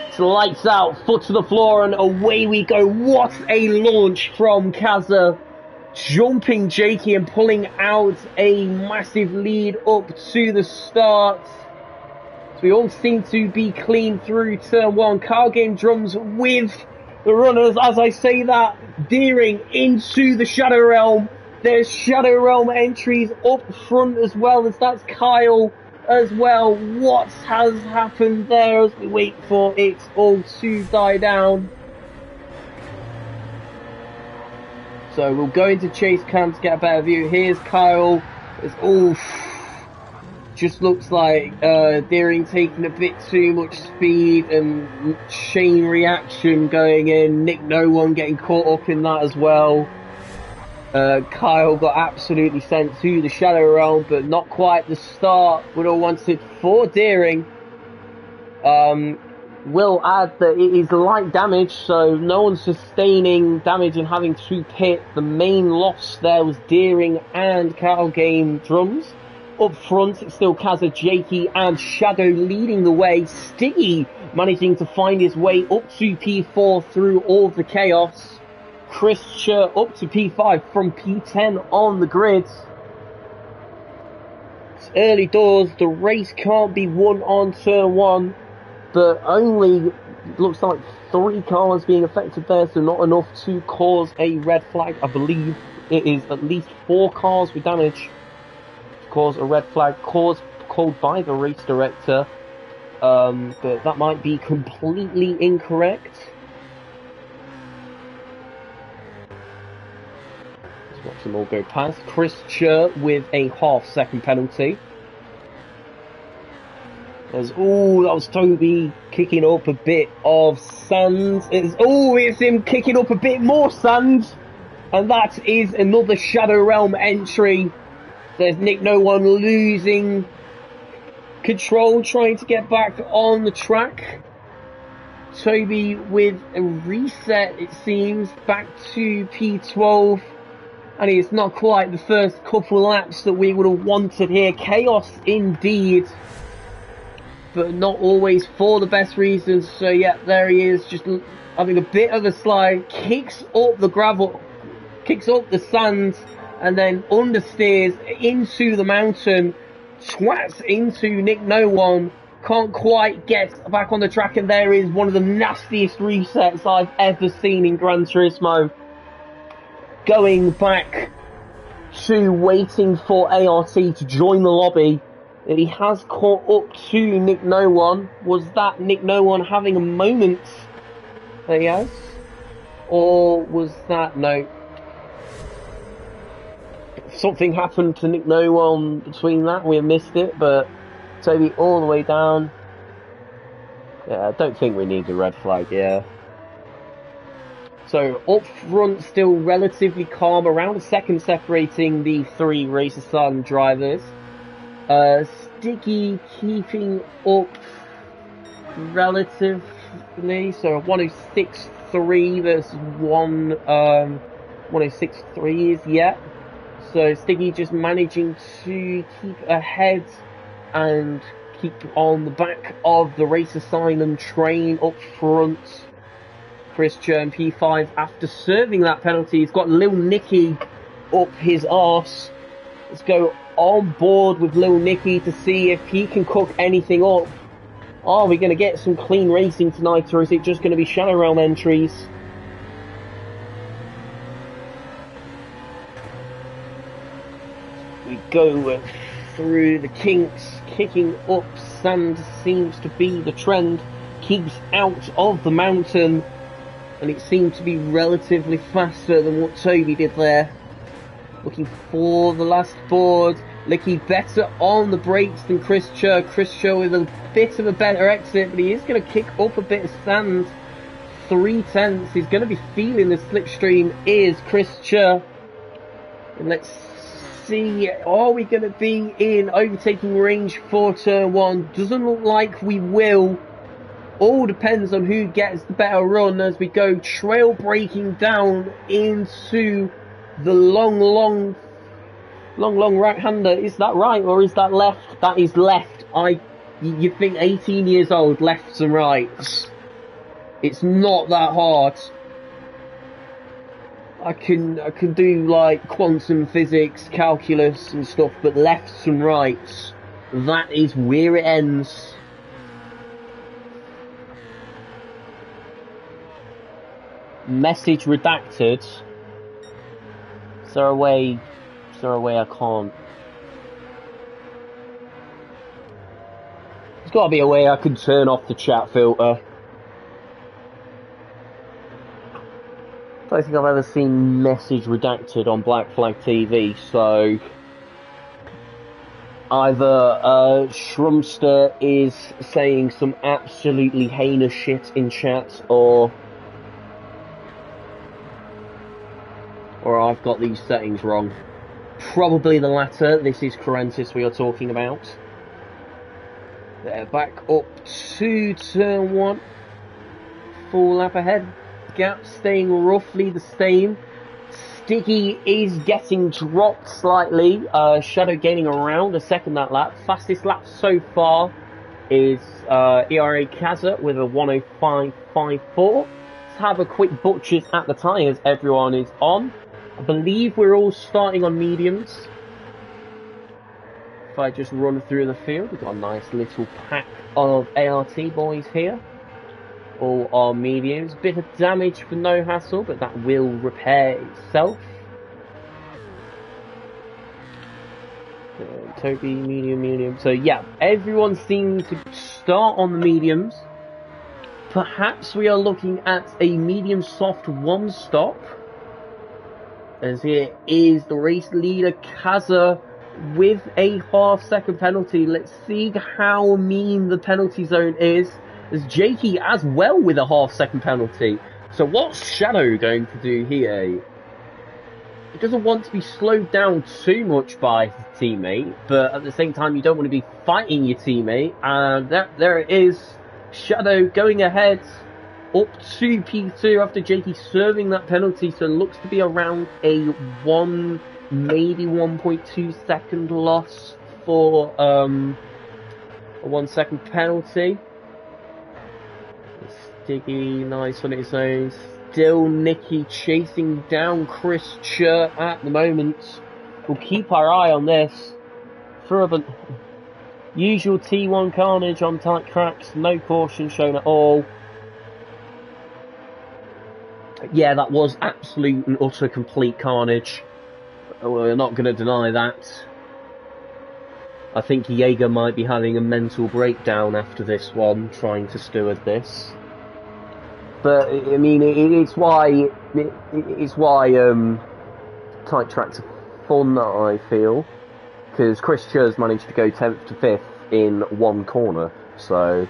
It's lights out, foot to the floor, and away we go. What a launch from Kaza. Jumping Jakey and pulling out a massive lead up to the start. So we all seem to be clean through turn 1. Kyle Game Drums with the runners. As I say that, Deering into the Shadow Realm. There's Shadow Realm entries up front as well, as that's Kyle as well. What has happened there as we wait for it all to die down? So we'll go into chase cam to get a better view. Here's Kyle. It's just looks like Deering taking a bit too much speed and chain reaction going in. Nick No One getting caught up in that as well. Kyle got absolutely sent to the Shadow Realm, but not quite the start would have wanted for Deering. Will add that it is light damage, so no one's sustaining damage and having to pit. The main loss there was Deering and Kyle Game Drums. Up front, it's still Kaza, Jakey and Shadow leading the way. Stiggy managing to find his way up to P4 through all of the chaos. Christian up to P5 from P10 on the grid. It's early doors, the race can't be won on turn 1, but only looks like 3 cars being affected there, so not enough to cause a red flag. I believe it is at least 4 cars with damage to cause a red flag called by the race director, but that might be completely incorrect. Let's watch them all go past. Chris Chur with a half-second penalty. That was Toby kicking up a bit of sand. It's him kicking up a bit more sand. And that is another Shadow Realm entry. There's Nick No One losing control, trying to get back on the track. Toby with a reset, it seems, back to P12. And it's not quite the first couple laps that we would have wanted here. Chaos indeed, but not always for the best reasons. So yeah, there he is, just having a bit of a slide, kicks up the gravel, kicks up the sand, and then understeers into the mountain, swats into Nick No One, can't quite get back on the track, and there is one of the nastiest resets I've ever seen in Gran Turismo. Going back to waiting for ART to join the lobby. He has caught up to Nick No One. Was that Nick No One having a moment? Yes. Or was that... No. Something happened to Nick No One between that. We missed it, but Toby all the way down. Yeah, I don't think we need the red flag, yeah. So, up front, still relatively calm. Around a second separating the 3 Racer Sun drivers. Sticky keeping up relatively, so 106.3 versus 106.3 is yet. So Sticky just managing to keep ahead and keep on the back of the Racer Asylum train up front. Christian P5 after serving that penalty, he's got Lil Nicky up his arse. Let's go on board with Lil Nicky to see if he can cook anything up. Are we going to get some clean racing tonight, or is it just going to be Shadow Realm entries? We go through the kinks, kicking up sand seems to be the trend. Keeps out of the mountain, and it seemed to be relatively faster than what Toby did there. Looking for the last board. Licky better on the brakes than Chris Chur. Chris Chur with a bit of a better exit, but he is going to kick up a bit of sand. 3/10. He's going to be feeling the slipstream is Chris Chur. And let's see, are we going to be in overtaking range for turn 1? Doesn't look like we will. All depends on who gets the better run as we go trail braking down into the long right-hander. Is that right or is that left? That is left. You think 18 years old, lefts and rights. It's not that hard. I can do like quantum physics, calculus and stuff, but lefts and rights, that is where it ends. Message redacted. Is there a way I can't? There's got to be a way I can turn off the chat filter. I don't think I've ever seen message redacted on Black Flag TV, so either Shrumster is saying some absolutely heinous shit in chat, or I've got these settings wrong. Probably the latter. This is Corentis we are talking about. They're back up to turn 1. Full lap ahead. Gap staying roughly the same. Stiggy is getting dropped slightly. Shadow gaining around a second that lap. Fastest lap so far is ERA Kaza with a 105.54. Let's have a quick butchers at the tyres. Everyone is on. I believe we're all starting on mediums. If I just run through the field, we've got a nice little pack of ART boys here. All are mediums. Bit of damage for no hassle, but that will repair itself. Toby, medium. So yeah, everyone seems to start on the mediums. Perhaps we are looking at a medium soft one stop. As here is the race leader, Kaza, with a half-second penalty. Let's see how mean the penalty zone is. As Jakey as well with a half-second penalty. So what's Shadow going to do here? He doesn't want to be slowed down too much by his teammate, but at the same time you don't want to be fighting your teammate. And there it is. Shadow going ahead up to P2 after Jakey serving that penalty. So it looks to be around a 1, maybe 1.2 second loss for a 1 second penalty. Stiggy, nice on its own. Still Nicky chasing down Chris Chur at the moment. We'll keep our eye on this. For the usual T1 carnage on tight tracks, no caution shown at all. Yeah, that was absolute and utter complete carnage. We're not going to deny that. I think Jaeger might be having a mental breakdown after this one, trying to steward this. But I mean, it's why tight tracks are fun, I feel, because Chris Chur's managed to go 10th to 5th in one corner, so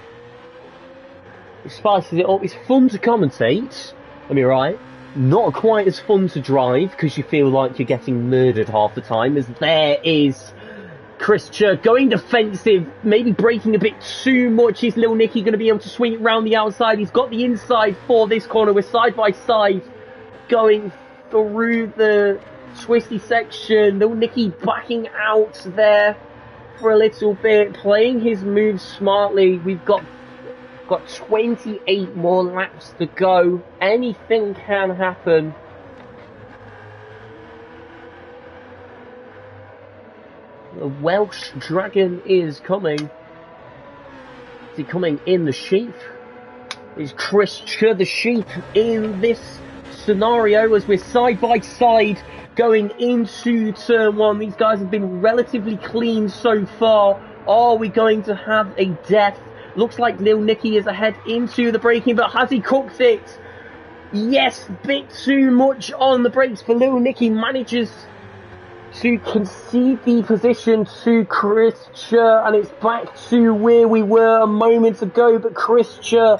it spices it up. It's fun to commentate. I mean, right? Not quite as fun to drive because you feel like you're getting murdered half the time. As there is Chris Chur going defensive, maybe braking a bit too much. Is Lil Nicky going to be able to swing it round the outside? He's got the inside for this corner. We're side by side going through the twisty section. Lil Nicky backing out there for a little bit, playing his moves smartly. We've got 28 more laps to go. Anything can happen. The Welsh Dragon is coming. Is he coming in the sheep? Is Chris Chur the sheep in this scenario as we're side by side going into turn 1? These guys have been relatively clean so far. Are we going to have a death? Looks like Lil Nicky is ahead into the braking, but has he cooked it? Yes, bit too much on the brakes for Lil Nicky. Manages to concede the position to Chris Chur, and it's back to where we were a moment ago, but Chris Chur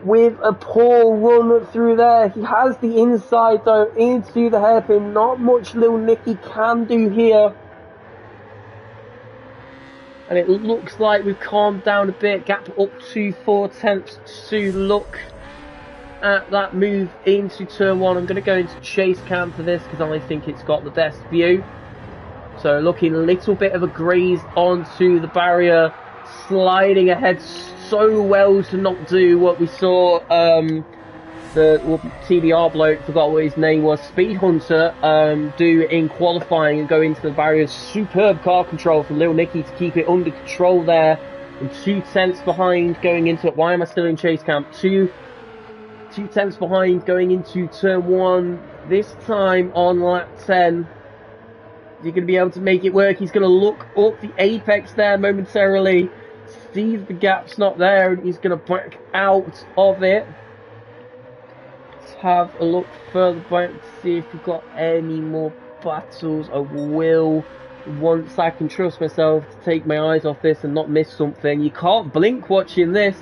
with a poor run through there. He has the inside though into the hairpin. Not much Lil Nicky can do here. And it looks like we've calmed down a bit. Gap up to 4/10 to look at that move into turn 1. I'm going to go into chase cam for this because I think it's got the best view. So looking a little bit of a graze onto the barrier, sliding ahead so well to not do what we saw the TBR bloke, forgot what his name was, Speed Hunter, do in qualifying and go into the barrier. Superb car control from Lil Nicky to keep it under control there. And 2/10 behind going into it. Why am I still in chase camp? 2/10 behind going into turn 1. This time on lap 10. Is he going to be able to make it work? He's going to look up the apex there momentarily. Sees the gap's not there and he's going to back out of it. Let's have a look further back to see if we've got any more battles. I will, once I can trust myself to take my eyes off this and not miss something. You can't blink watching this.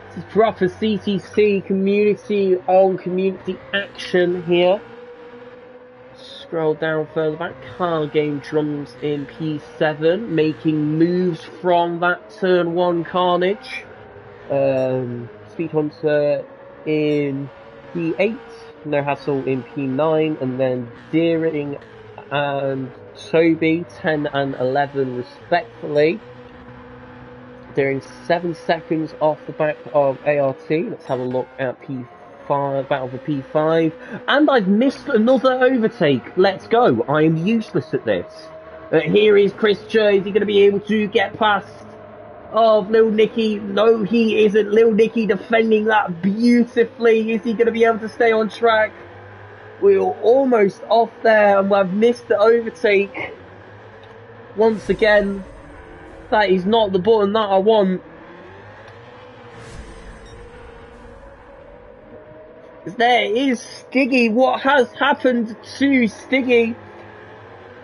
This is proper CTC community on community action here. Scroll down further back. Car Game Drums in P7, making moves from that turn 1 carnage. Speed Hunter in P8. no hassle in P9, and then Deering and Toby 10 and 11 respectfully. Deering 7 seconds off the back of ART. Let's have a look at P5, battle for P5, and I've missed another overtake. Let's go. I am useless at this. Here is Chris Chur. Is he going to be able to get past Lil Nicky? No, he isn't. Lil Nicky defending that beautifully. Is he going to be able to stay on track? We're almost off there, and we've missed the overtake. Once again, that is not the button that I want. There is Stiggy. What has happened to Stiggy?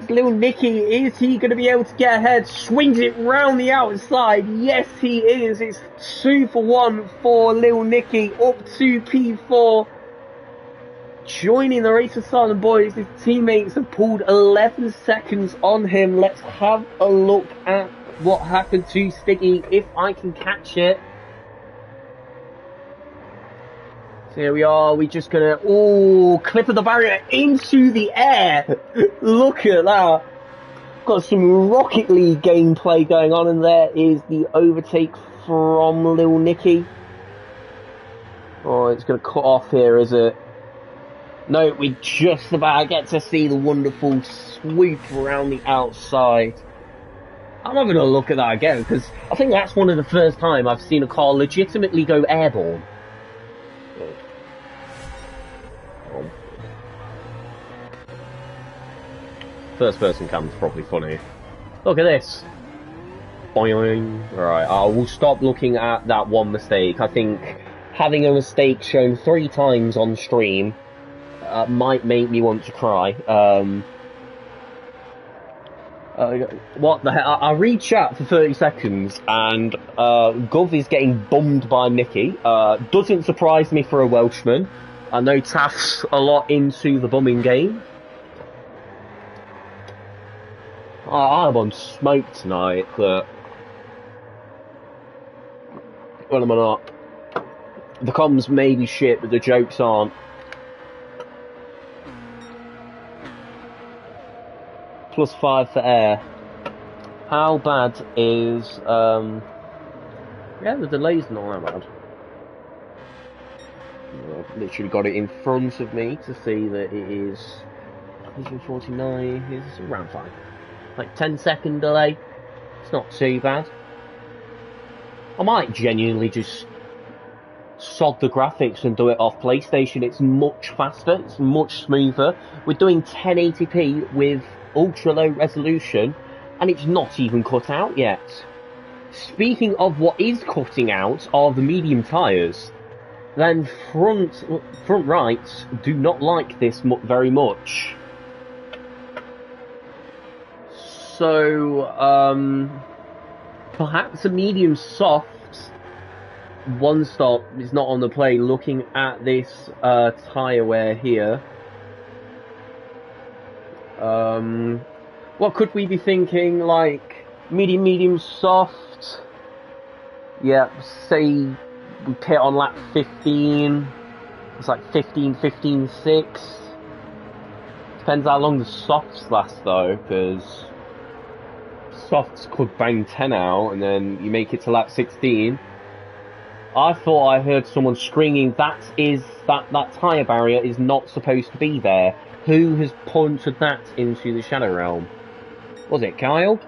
Lil Nicky, is he going to be able to get ahead? Swings it round the outside. Yes, he is. It's 2 for 1 for Lil Nicky, up to P4. Joining the race with Silent Boys, his teammates have pulled 11 seconds on him. Let's have a look at what happened to Stiggy, if I can catch it. So here we are, we're just gonna, clip of the barrier into the air. Look at that. Got some Rocket League gameplay going on, and there is the overtake from Lil Nicky. Oh, it's gonna cut off here, is it? No, we just about get to see the wonderful swoop around the outside. I'm having a look at that again, because I think that's one of the first time I've seen a car legitimately go airborne. First person cam's probably funny. Look at this. Boing. Alright, I will stop looking at that one mistake. I think having a mistake shown 3 times on stream might make me want to cry. What the hell? I read chat for 30 seconds and Gov is getting bummed by Nicky. Doesn't surprise me for a Welshman. I know Taft's a lot into the bumming game. I'm on smoke tonight, but when am I not? The comms may be shit, but the jokes aren't. +5 for air. How bad is, yeah, the delay's not that bad. I've literally got it in front of me to see that it is 149, it's around 5. Like 10-second delay. It's not too bad. I might genuinely just sod the graphics and do it off PlayStation. It's much faster, it's much smoother. We're doing 1080p with ultra low resolution, and it's not even cut out yet. Speaking of what is cutting out are the medium tyres. Then front rights do not like this very much. So, perhaps a medium soft one stop is not on the play. Looking at this tyre wear here, what could we be thinking? Like medium, soft. Yeah, say we pit on lap 15. It's like 15.6. Depends how long the softs last though, because softs could bang 10 out and then you make it to lap 16. I thought I heard someone screaming that tyre barrier is not supposed to be there. Who has punted that into the Shadow Realm? Was it Kyle?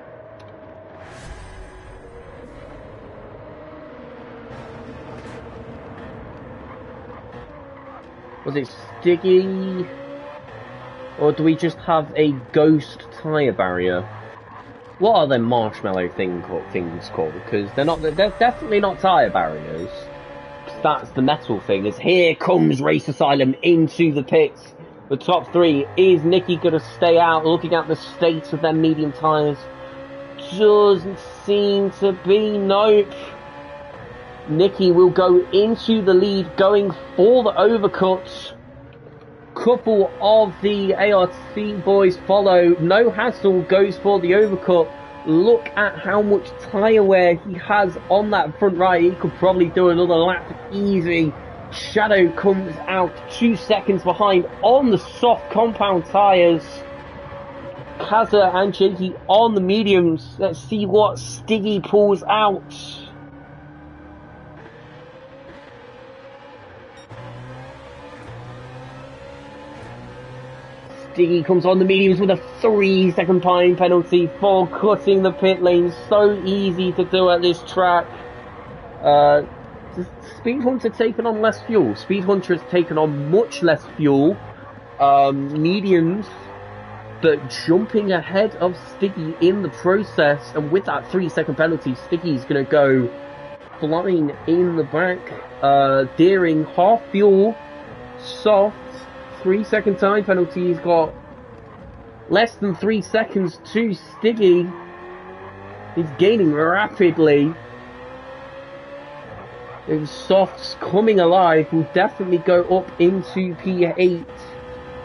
Was it Stiggy? Or do we just have a ghost tyre barrier? What are them marshmallow things called? Because they're definitely not tyre barriers. That's the metal thing. Is here comes Race Asylum into the pits. The top 3. Is Nicky going to stay out? Looking at the state of their medium tyres, doesn't seem to be. Nope. Nicky will go into the lead, going for the overcuts. Couple of the ART boys follow. No hassle, goes for the overcut. Look at how much tyre wear he has on that front right. He could probably do another lap easy Shadow comes out 2 seconds behind on the soft compound tyres. Kaza and Jakey on the mediums. Let's see what Stiggy pulls out. Stiggy comes on the mediums with a 3-second time penalty for cutting the pit lane. So easy to do at this track. Speed Hunter taken on less fuel. Speed Hunter has taken on much less fuel. Mediums, but jumping ahead of Stiggy in the process. And with that 3-second penalty, Stiggy's going to go flying in the back. Deering half fuel, soft. 3-second time penalty. He's got less than 3 seconds to Stiggy. He's gaining rapidly. Those softs coming alive will definitely go up into P8.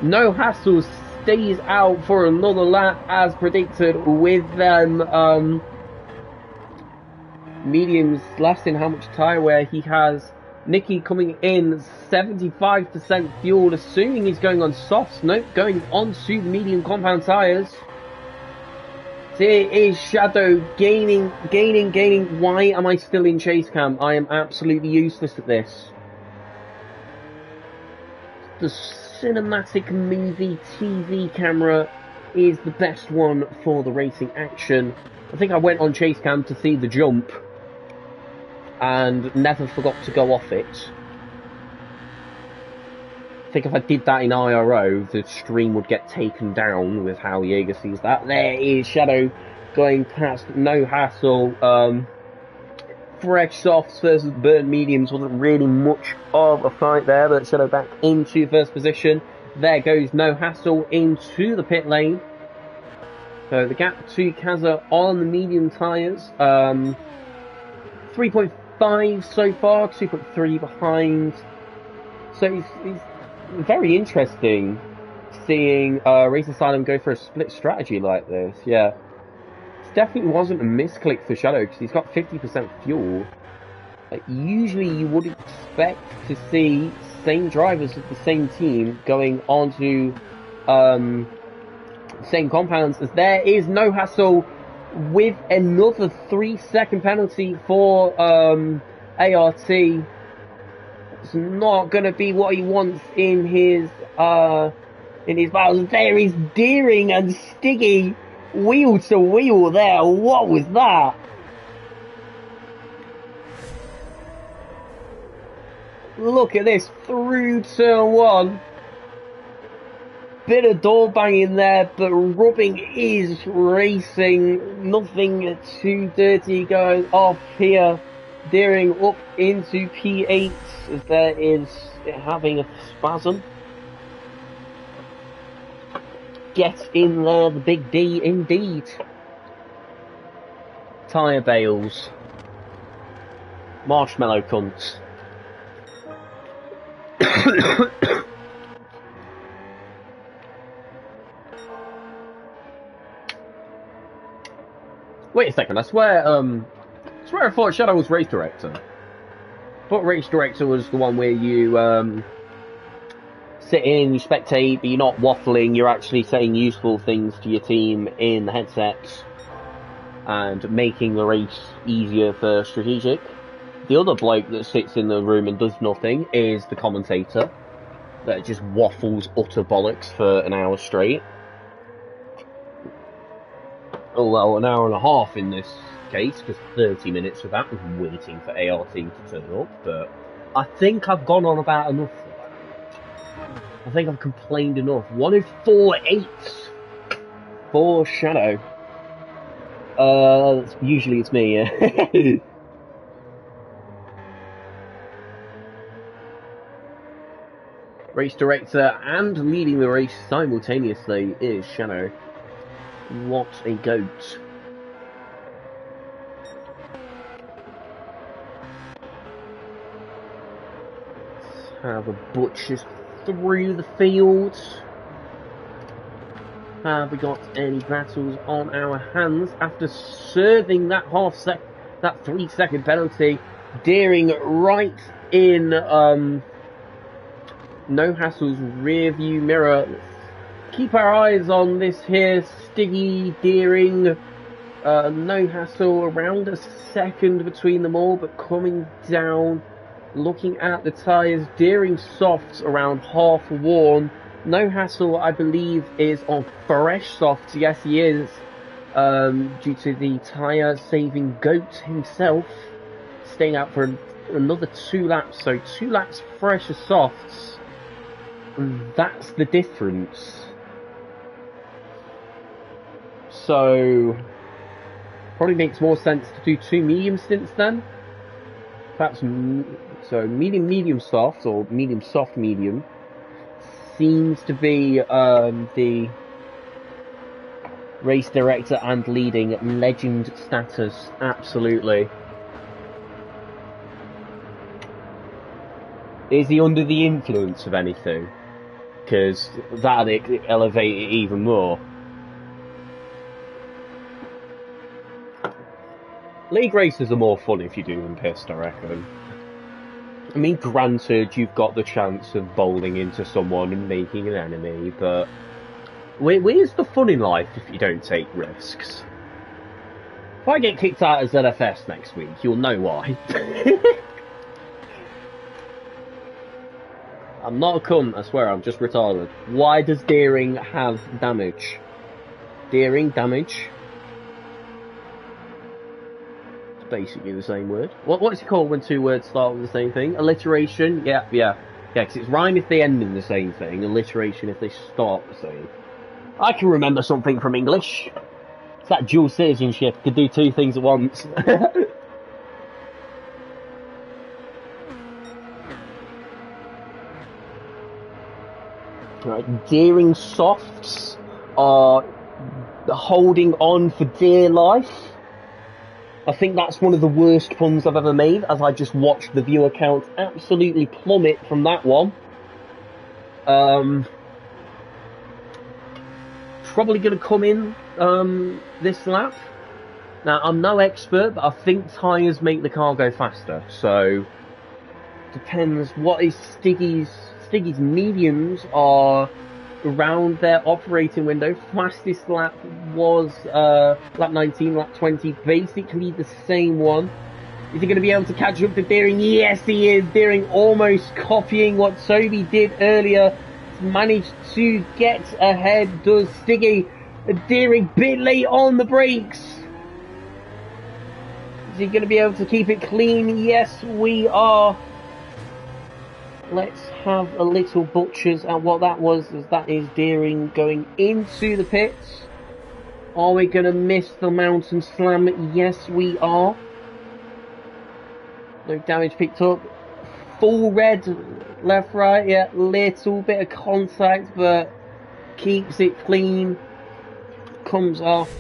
No Hassle stays out for another lap as predicted with them mediums lasting how much tyre wear he has. Nicky coming in 75% fuel, assuming he's going on softs. Nope, going on to medium compound tyres. Here is Shadow gaining. Why am I still in chase cam? I am absolutely useless at this. The cinematic movie TV camera is the best one for the racing action. I think I went on chase cam to see the jump and never forgot to go off it. I think if I did that in IRO, the stream would get taken down with how Jaeger sees that. There is Shadow going past No Hassle. Fresh softs versus burnt mediums wasn't really much of a fight there, but Shadow back into first position. There goes No Hassle into the pit lane. So the gap to Kaza on the medium tyres. 3.5 so far, 2.3 behind. So it's very interesting seeing Race Asylum go for a split strategy like this. Yeah, it definitely wasn't a misclick for Shadow because he's got 50% fuel. Usually you would expect to see same drivers of the same team going onto same compounds, as there is No Hassle with another 3-second penalty for ART. It's not going to be what he wants in his battles. There is Deering and Stiggy wheel to wheel there. What was that? Look at this, through turn one. Bit of door banging there, but rubbing is racing. Nothing too dirty going off here. Deering up into P8 as there is having a spasm. Get in there, the big D indeed. Tyre bales. Marshmallow cunts. Wait a second, I swear I thought Shadow was race director. I thought race director was the one where you sit in, you spectate, but you're not waffling, you're actually saying useful things to your team in the headsets and making the race easier for strategic. The other bloke that sits in the room and does nothing is the commentator that just waffles utter bollocks for an hour straight. Oh well, an hour and a half in this case, because 30 minutes of that was waiting for ART to turn up, but I think I've gone on about enough for that. I think I've complained enough. 104.8 for Shadow. Usually it's me, yeah. Race director and leading the race simultaneously is Shadow. What a goat. Let's have a butchers through the field. Have we got any battles on our hands after serving that 3-second penalty? Deering right in No Hassle's rear view mirror. Let's keep our eyes on this here Stiggy, Deering. No Hassle around a second between them all, but coming down, looking at the tyres, Deering softs around half worn. No Hassle, I believe, is on fresh softs. Yes, he is, due to the tyre-saving goat himself staying out for another 2 laps. So 2 laps fresh of softs. That's the difference. So probably makes more sense to do 2 medium stints then. Perhaps so medium soft or medium soft medium seems to be the race director and leading legend status. Absolutely. Is he under the influence of anything? Because that'd elevate it even more. League races are more fun if you do them pissed, I reckon. I mean, granted, you've got the chance of bowling into someone and making an enemy, but where's the fun in life if you don't take risks? If I get kicked out of ZFS next week, you'll know why. I'm not a cunt, I swear, I'm just retarded. Why does Deering have damage? Deering, damage. It's basically the same word. What's it called when 2 words start with the same thing? Alliteration? Yeah, because it's rhyme if they end in the same thing, alliteration if they start the same. I can remember something from English. It's that dual citizenship, could do 2 things at once. Right, Deering softs are holding on for dear life. I think that's one of the worst puns I've ever made, as I just watched the viewer count absolutely plummet from that one. Probably going to come in this lap. Now, I'm no expert, but I think tyres make the car go faster, so depends. What is Stiggy's mediums are around their operating window. Fastest lap was lap 19, lap 20, basically the same one. Is he going to be able to catch up to Deering? Yes, he is. Deering almost copying what Toby did earlier. Managed to get ahead, does Stiggy. Deering bit late on the brakes. Is he going to be able to keep it clean? Yes, we are. Let's have a little butchers at what that was, as that is Deering going into the pits. Are we going to miss the mountain slam? Yes, we are. No damage picked up. Full red, left, right, yeah, little bit of contact, but keeps it clean. Comes off.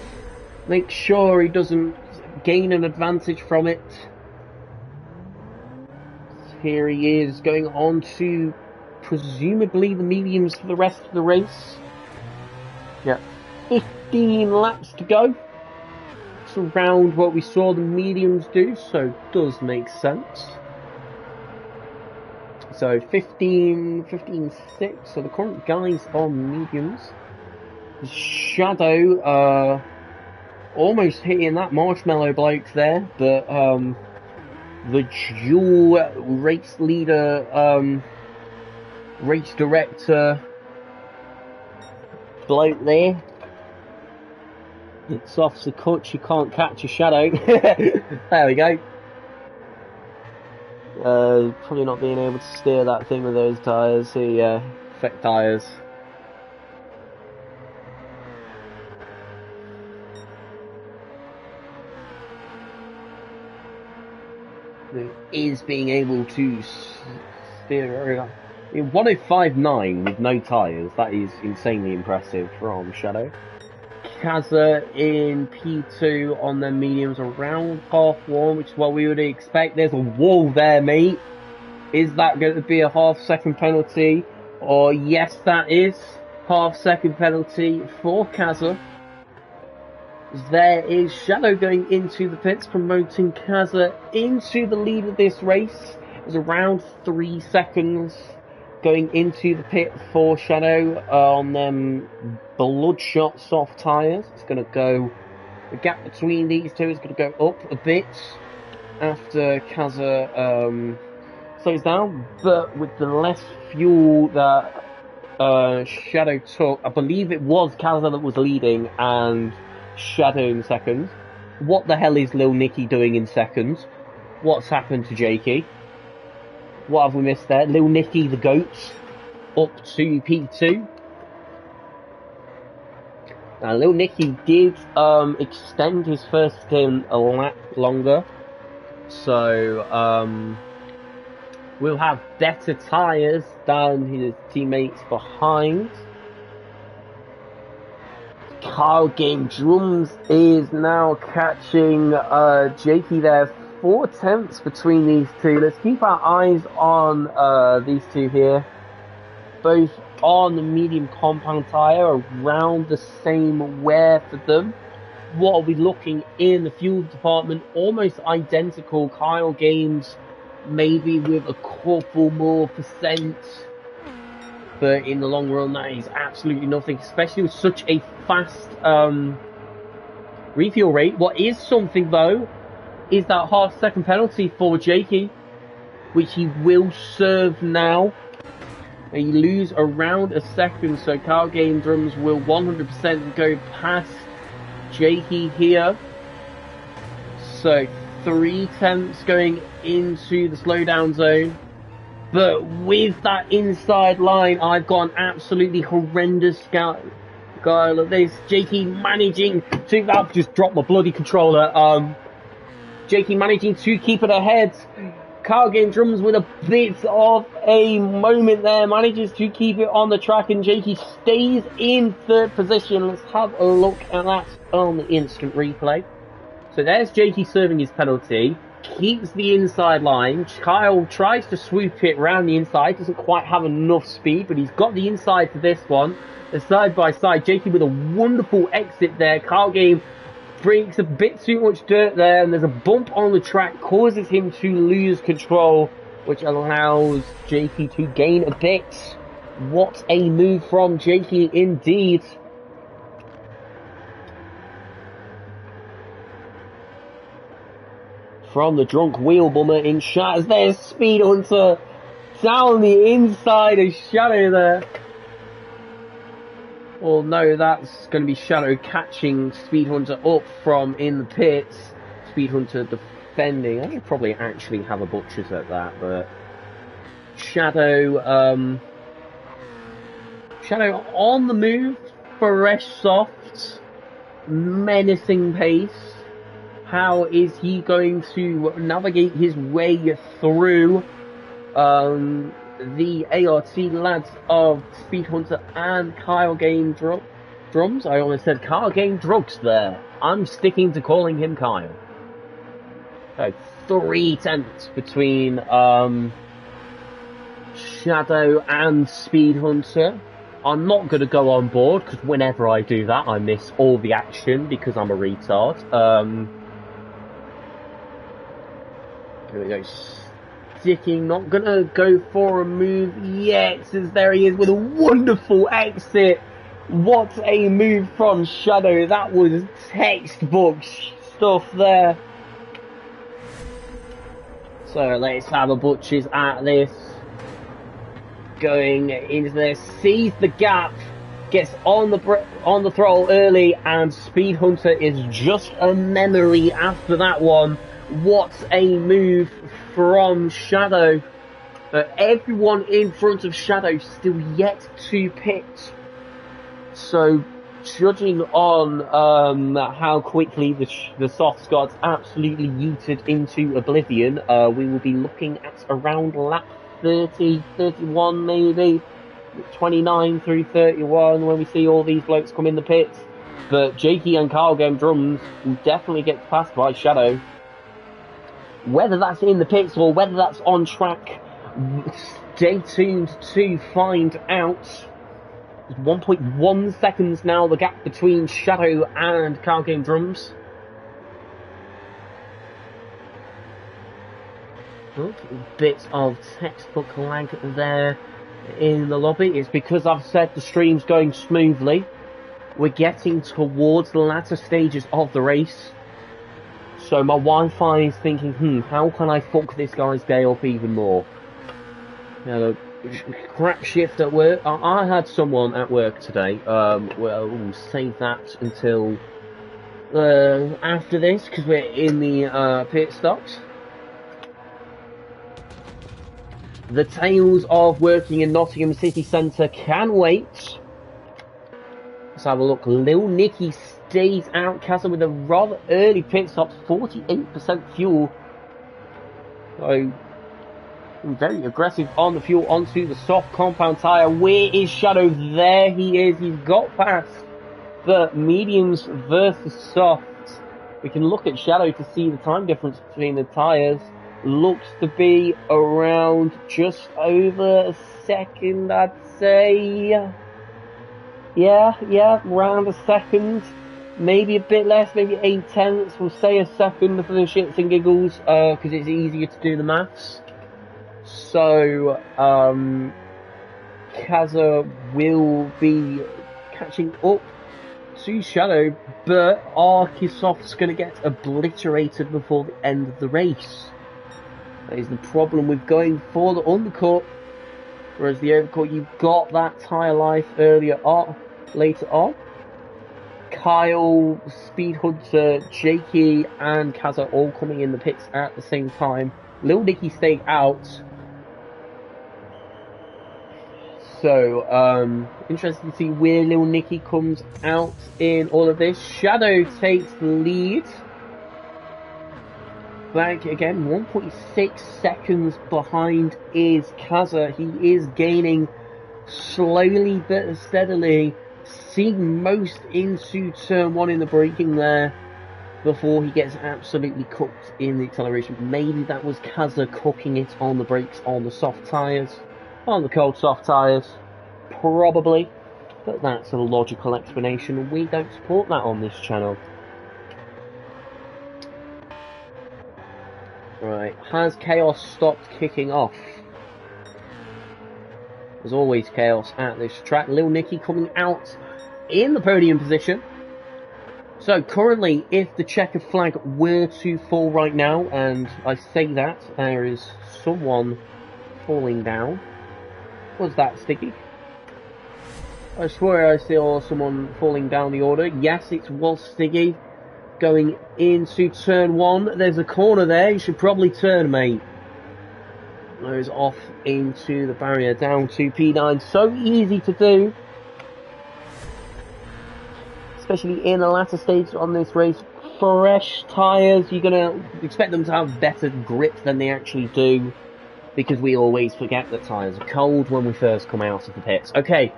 Make sure he doesn't gain an advantage from it. Here he is, going on to presumably the mediums for the rest of the race. Yeah, 15 laps to go. It's around what we saw the mediums do, so it does make sense. So 15-6, so the current guys on mediums. Shadow, almost hitting that marshmallow bloke there, but the dual race leader, race director bloke there. It's off the cut, you can't catch a Shadow. There we go. Probably not being able to steer that thing with those tyres. Effect tyres. Is being able to steer 1059 with no tyres. That is insanely impressive from Shadow. Kaza in P2 on their mediums around half one, which is what we would expect. There's a wall there, mate. Is that going to be a half-second penalty? Or yes, that is half-second penalty for Kaza. There is Shadow going into the pits, promoting Kaza into the lead of this race. It's around 3 seconds going into the pit for Shadow on them bloodshot soft tyres. It's going to go, the gap between these two is going to go up a bit after Kaza slows down, but with the less fuel that Shadow took, I believe it was Kaza that was leading and Shadow in second. What the hell is Lil Nicky doing in second? What's happened to Jakey? What have we missed there? Lil Nicky, the goat, up to P2. Now, Lil Nicky did extend his first stint a lap longer, so we'll have better tyres than his teammates behind. Kyle Game Drums is now catching Jakey there. 4 tenths between these two. Let's keep our eyes on these two here. Both on the medium compound tyre, around the same wear for them. What are we looking in the fuel department? Almost identical. Kyle Games maybe with a couple more percent. But in the long run, that is absolutely nothing, especially with such a fast refuel rate. What is something, though, is that half-second penalty for Jakey, which he will serve now. And you lose around a second, so Kyle Game Drums will 100% go past Jakey here. So 3 tenths going into the slowdown zone. But with that inside line, I've got an absolutely horrendous scout. Look at this. Jakey managing to... I've just dropped my bloody controller. Jakey managing to keep it ahead. Kyle Game Drums with a bit of a moment there. Manages to keep it on the track, and Jakey stays in third position. Let's have a look at that on the instant replay. So there's Jakey serving his penalty. Keeps the inside line. Kyle tries to swoop it round the inside. Doesn't quite have enough speed, but he's got the inside for this one. They're side by side. Jakey with a wonderful exit there. Kyle Game breaks a bit too much dirt there, and there's a bump on the track, causes him to lose control, which allows Jakey to gain a bit. What a move from Jakey indeed. From the drunk wheel bummer in Shatters, there's Speed Hunter down the inside of Shadow there. Well, no, that's going to be Shadow catching Speed Hunter up from in the pits. Speed Hunter defending. I could probably actually have a butchers at that, but Shadow, Shadow on the move, fresh soft, menacing pace. How is he going to navigate his way through the ART lads of Speed Hunter and Kyle Game Drums? I almost said Kyle Game Drugs there. I'm sticking to calling him Kyle. So 3 tenths between Shadow and Speed Hunter. I'm not going to go on board, because whenever I do that, I miss all the action because I'm a retard. Here we go. Sticking, not gonna go for a move yet, as there he is with a wonderful exit. What a move from Shadow. That was textbook stuff there. So let's have a butchers at this. Going into this, sees the gap, gets on the throttle early, and Speed Hunter is just a memory after that one. What a move from Shadow. But everyone in front of Shadow still yet to pit. So, judging on how quickly the softs got absolutely yeeted into oblivion, we will be looking at around lap 30, 31 maybe, 29 through 31 when we see all these blokes come in the pits. But Jakey and Kyle Game Drums will definitely get passed by Shadow. Whether that's in the pits or whether that's on track, stay tuned to find out. 1.1 seconds now, the gap between Shadow and Kyle Game Drums. Oh, bit of textbook lag there. in the lobby. It's because I've said the stream's going smoothly. We're getting towards the latter stages of the race. So my Wi-Fi is thinking, how can I fuck this guy's day up even more? You know, crap shift at work. I had someone at work today. Well, we'll save that until after this, because we're in the pit stops. The tales of working in Nottingham City Centre can wait. Let's have a look. Lil Nicky stays out. Casa with a rather early pit stop, 48% fuel. So, very aggressive on the fuel onto the soft compound tyre. Where is Shadow? There he is. He's got past the mediums versus softs. We can look at Shadow to see the time difference between the tyres. Looks to be around just over a second, I'd say. Yeah, around a second. Maybe a bit less, maybe 8/10. We'll say a second for the shits and giggles, because it's easier to do the maths. So, Kaza will be catching up to Shadow, but Arkisoft's going to get obliterated before the end of the race. That is the problem with going for the undercut, whereas the overcut, you've got that tyre life later on. Kyle, Speed Hunter, Jakey, and Kaza all coming in the pits at the same time. Lil Nicky stayed out. So, interesting to see where Lil Nicky comes out in all of this. Shadow takes the lead. Back again, 1.6 seconds behind is Kaza. He is gaining slowly but steadily, seeing most into turn 1 in the braking there before he gets absolutely cooked in the acceleration. Maybe that was Kaza cooking it on the brakes on the soft tyres, on the cold soft tyres, probably, but that's a logical explanation. We don't support that on this channel. Right, has chaos stopped kicking off? There's always chaos at this track. Lil Nicky coming out in the podium position. So currently, if the checkered flag were to fall right now, and I say that, there is someone falling down. Was that Sticky? I swear I saw someone falling down the order. Yes, it was Sticky. Going into turn 1, there's a corner there, you should probably turn, mate. Goes off into the barrier, down to P9, so easy to do. Especially in the latter stages on this race. Fresh tyres, you're going to expect them to have better grip than they actually do, because we always forget that tyres are cold when we first come out of the pits. Okay,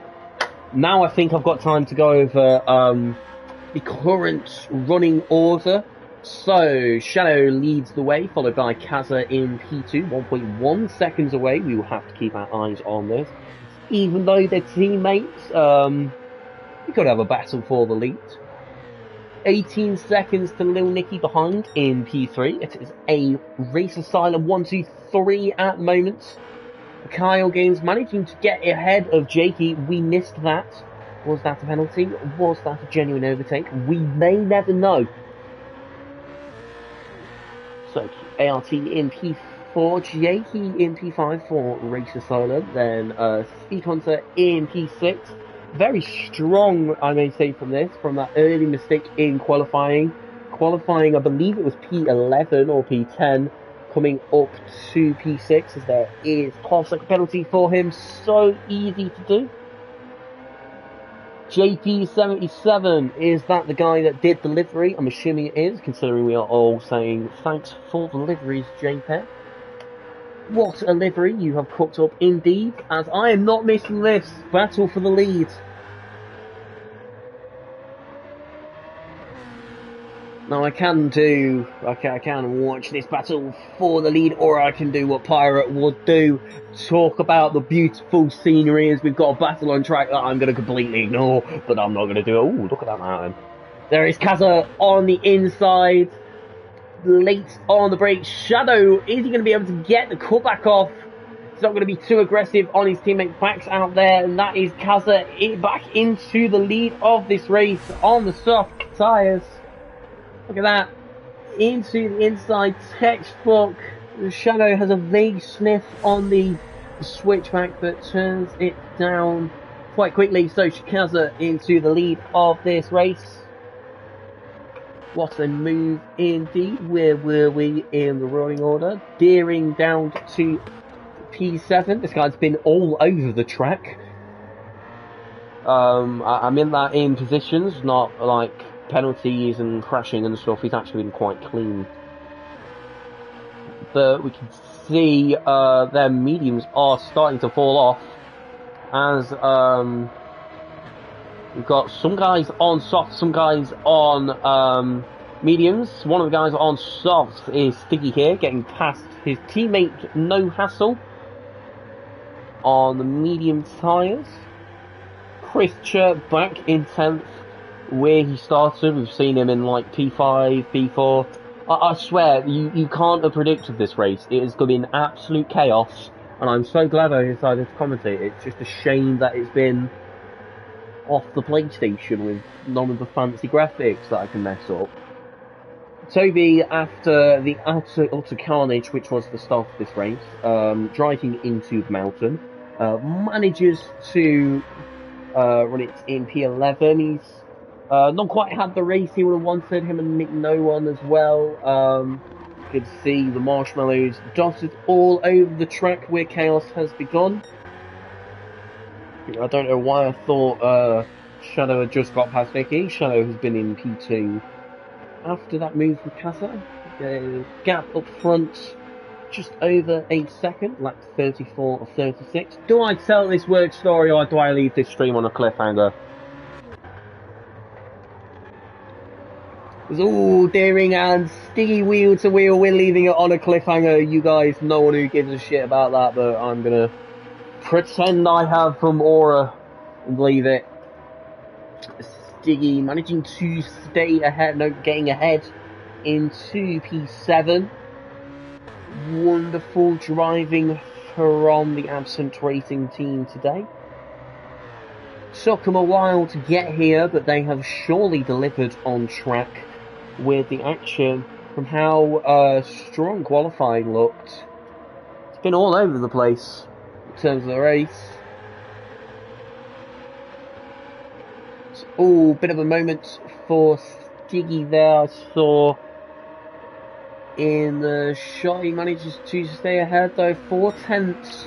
now I think I've got time to go over the current running order. So, Shadow leads the way, followed by Kaza in P2, 1.1 seconds away. We will have to keep our eyes on this. Even though they're teammates, we could have a battle for the lead. 18 seconds to Lil Nicky behind in P3. It is a race asylum 1, 2, 3 at the moment. Kyle Games managing to get ahead of Jakey. We missed that. Was that a penalty? Was that a genuine overtake? We may never know. So, ART in P4, Jakey in P5 for Race Asylum, then Speed Hunter in P6. Very strong, I may say, from that early mistake in qualifying. Qualifying, I believe it was P11 or P10, coming up to P6, as there is class like a penalty for him. So easy to do. JP77, is that the guy that did the livery? I'm assuming it is, considering we are all saying thanks for the liveries, JP. What a livery you have cooked up indeed, as I am not missing this battle for the lead. Now I can watch this battle for the lead, or I can do what Pirate would do, talk about the beautiful scenery as we've got a battle on track that I'm going to completely ignore, but I'm not going to do it. Ooh, look at that mountain. There is Kaza on the inside, late on the brake. Shadow, is he going to be able to get the cutback off? He's not going to be too aggressive on his teammate backs out there, and that is Kaza back into the lead of this race on the soft tyres. Look at that. Into the inside textbook. Shadow has a vague sniff on the switchback, but turns it down quite quickly. So Kaza into the lead of this race. What a move indeed. Where were we in the running order? Deering down to P7. This guy's been all over the track. I mean that in positions, not like penalties and crashing and stuff. He's actually been quite clean. But we can see their mediums are starting to fall off as we've got some guys on soft, some guys on mediums. One of the guys on soft is Stiggy here, getting past his teammate No Hassle on the medium tyres. Chris Chirp back in 10th where he started. We've seen him in like P5, P4. I swear, you can't have predicted this race. It is going to be an absolute chaos, and I'm so glad I decided to commentate. It's just a shame that it's been off the PlayStation with none of the fancy graphics that I can mess up. Toby, after the utter carnage, which was the start of this race, driving into the mountain, manages to run it in P11. He's not quite had the race he would have wanted. Him and Nick No One as well. You can see the marshmallows dotted all over the track where chaos has begun. I don't know why I thought Shadow had just got past Vicky. Shadow has been in P2 after that move with Kaza. Gap up front just over a second, lap 34 or 36. Do I tell this work story or do I leave this stream on a cliffhanger? Ooh, Deering and Stiggy wheel to wheel. We're leaving it on a cliffhanger. You guys, no one who gives a shit about that, but I'm gonna pretend I have from Aura and leave it. Stiggy managing to stay ahead, no, getting ahead into P7. Wonderful driving from the absent racing team today. Took them a while to get here, but they have surely delivered on track with the action from how strong qualifying looked. It's been all over the place in terms of the race. Oh, bit of a moment for Stiggy there. I saw in the shot he manages to stay ahead though. 4 tenths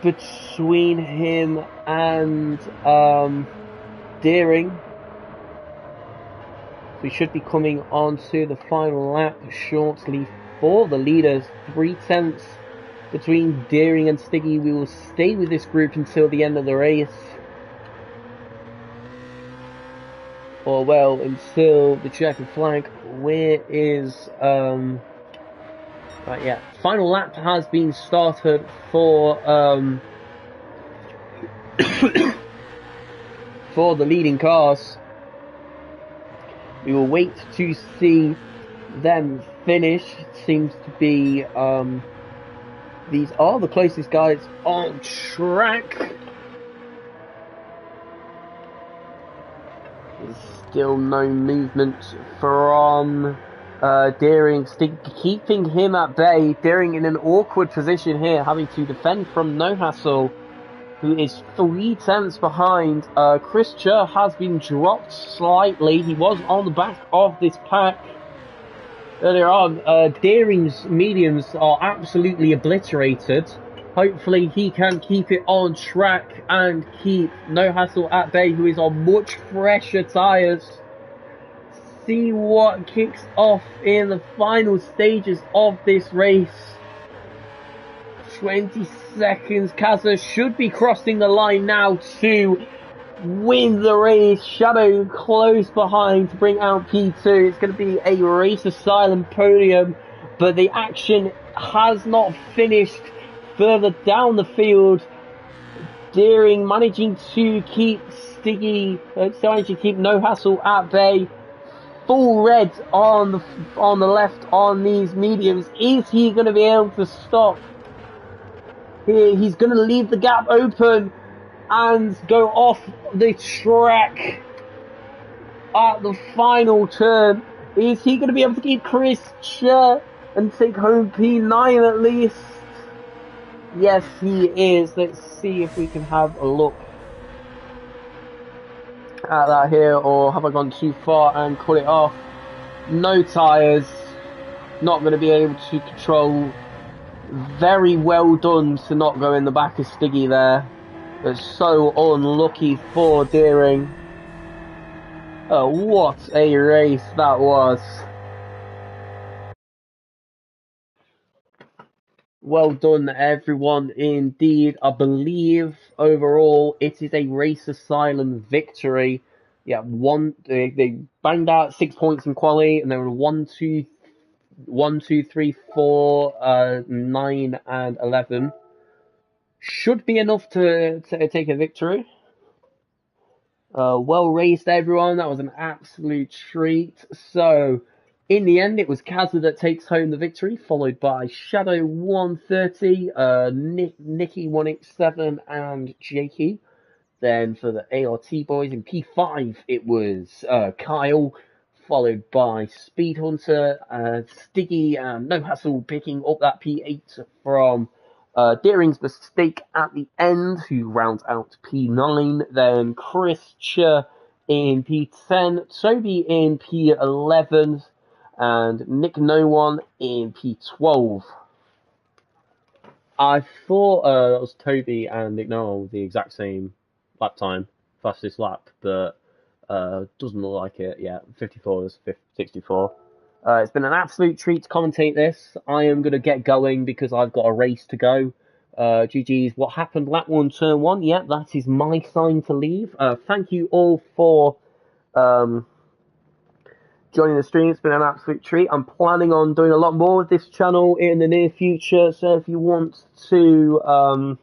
between him and Deering. We should be coming on to the final lap shortly for the leaders. 3 tenths between Deering and Stiggy. We will stay with this group until the end of the race. Or well, until the checkered flag. Where is right, yeah. Final lap has been started for for the leading cars. We will wait to see them finish. It seems to be these are the closest guys on track. There's still no movement from Deering, keeping him at bay. Deering in an awkward position here, having to defend from No Hassle, who is 3 tenths behind. Chris Chur has been dropped slightly. He was on the back of this pack earlier on. Deering's mediums are absolutely obliterated. Hopefully he can keep it on track and keep No Hassle at bay, who is on much fresher tyres. See what kicks off in the final stages of this race. 20 seconds. Kaza should be crossing the line now to win the race. Shadow close behind to bring out P2. It's going to be a race asylum podium, but the action has not finished further down the field. Deering managing to keep No Hassle at bay. Full red on the left on these mediums. Is he going to be able to stop Here, he's going to leave the gap open and go off the track at the final turn. Is he going to be able to keep Chris Cher and take home P9 at least? Yes, he is. Let's see if we can have a look at that here, or have I gone too far and cut it off? No tyres. Not going to be able to control. Very well done to not go in the back of Stiggy there. But so unlucky for Deering. What a race that was. Well done, everyone, indeed. I believe overall it is a Race Asylum victory. Yeah, they banged out 6 points in quali, and they were 1, 2, 3, 4, 9, and 11. Should be enough to take a victory. Well raced, everyone. That was an absolute treat. So, in the end, it was Kazza that takes home the victory, followed by Shadow 130, Nicky 187, and Jakey. Then for the ART boys in P5, it was Kyle, followed by Speed Hunter, Stiggy, and No Hassle picking up that P8 from Deering's Mistake at the end, who rounds out P9. Then Chris Cher in P10, Toby in P11, and Nick No One in P12. I thought that was Toby and Nick Noel with the exact same lap time, fastest lap, but doesn't look like it. Yeah, 54 is 64. It's been an absolute treat to commentate this. I am going to get going because I've got a race to go. GG's what happened lap 1, turn 1. Yeah, that is my sign to leave. Thank you all for joining the stream. It's been an absolute treat. I'm planning on doing a lot more with this channel in the near future, so if you want to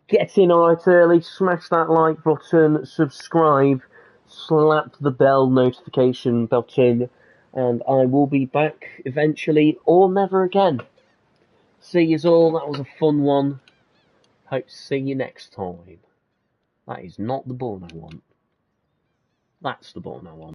get in alright early, smash that like button, subscribe, slap the bell notification button, and I will be back eventually, or never again. See you all, that was a fun one. Hope to see you next time. That is not the button I want. That's the button I want.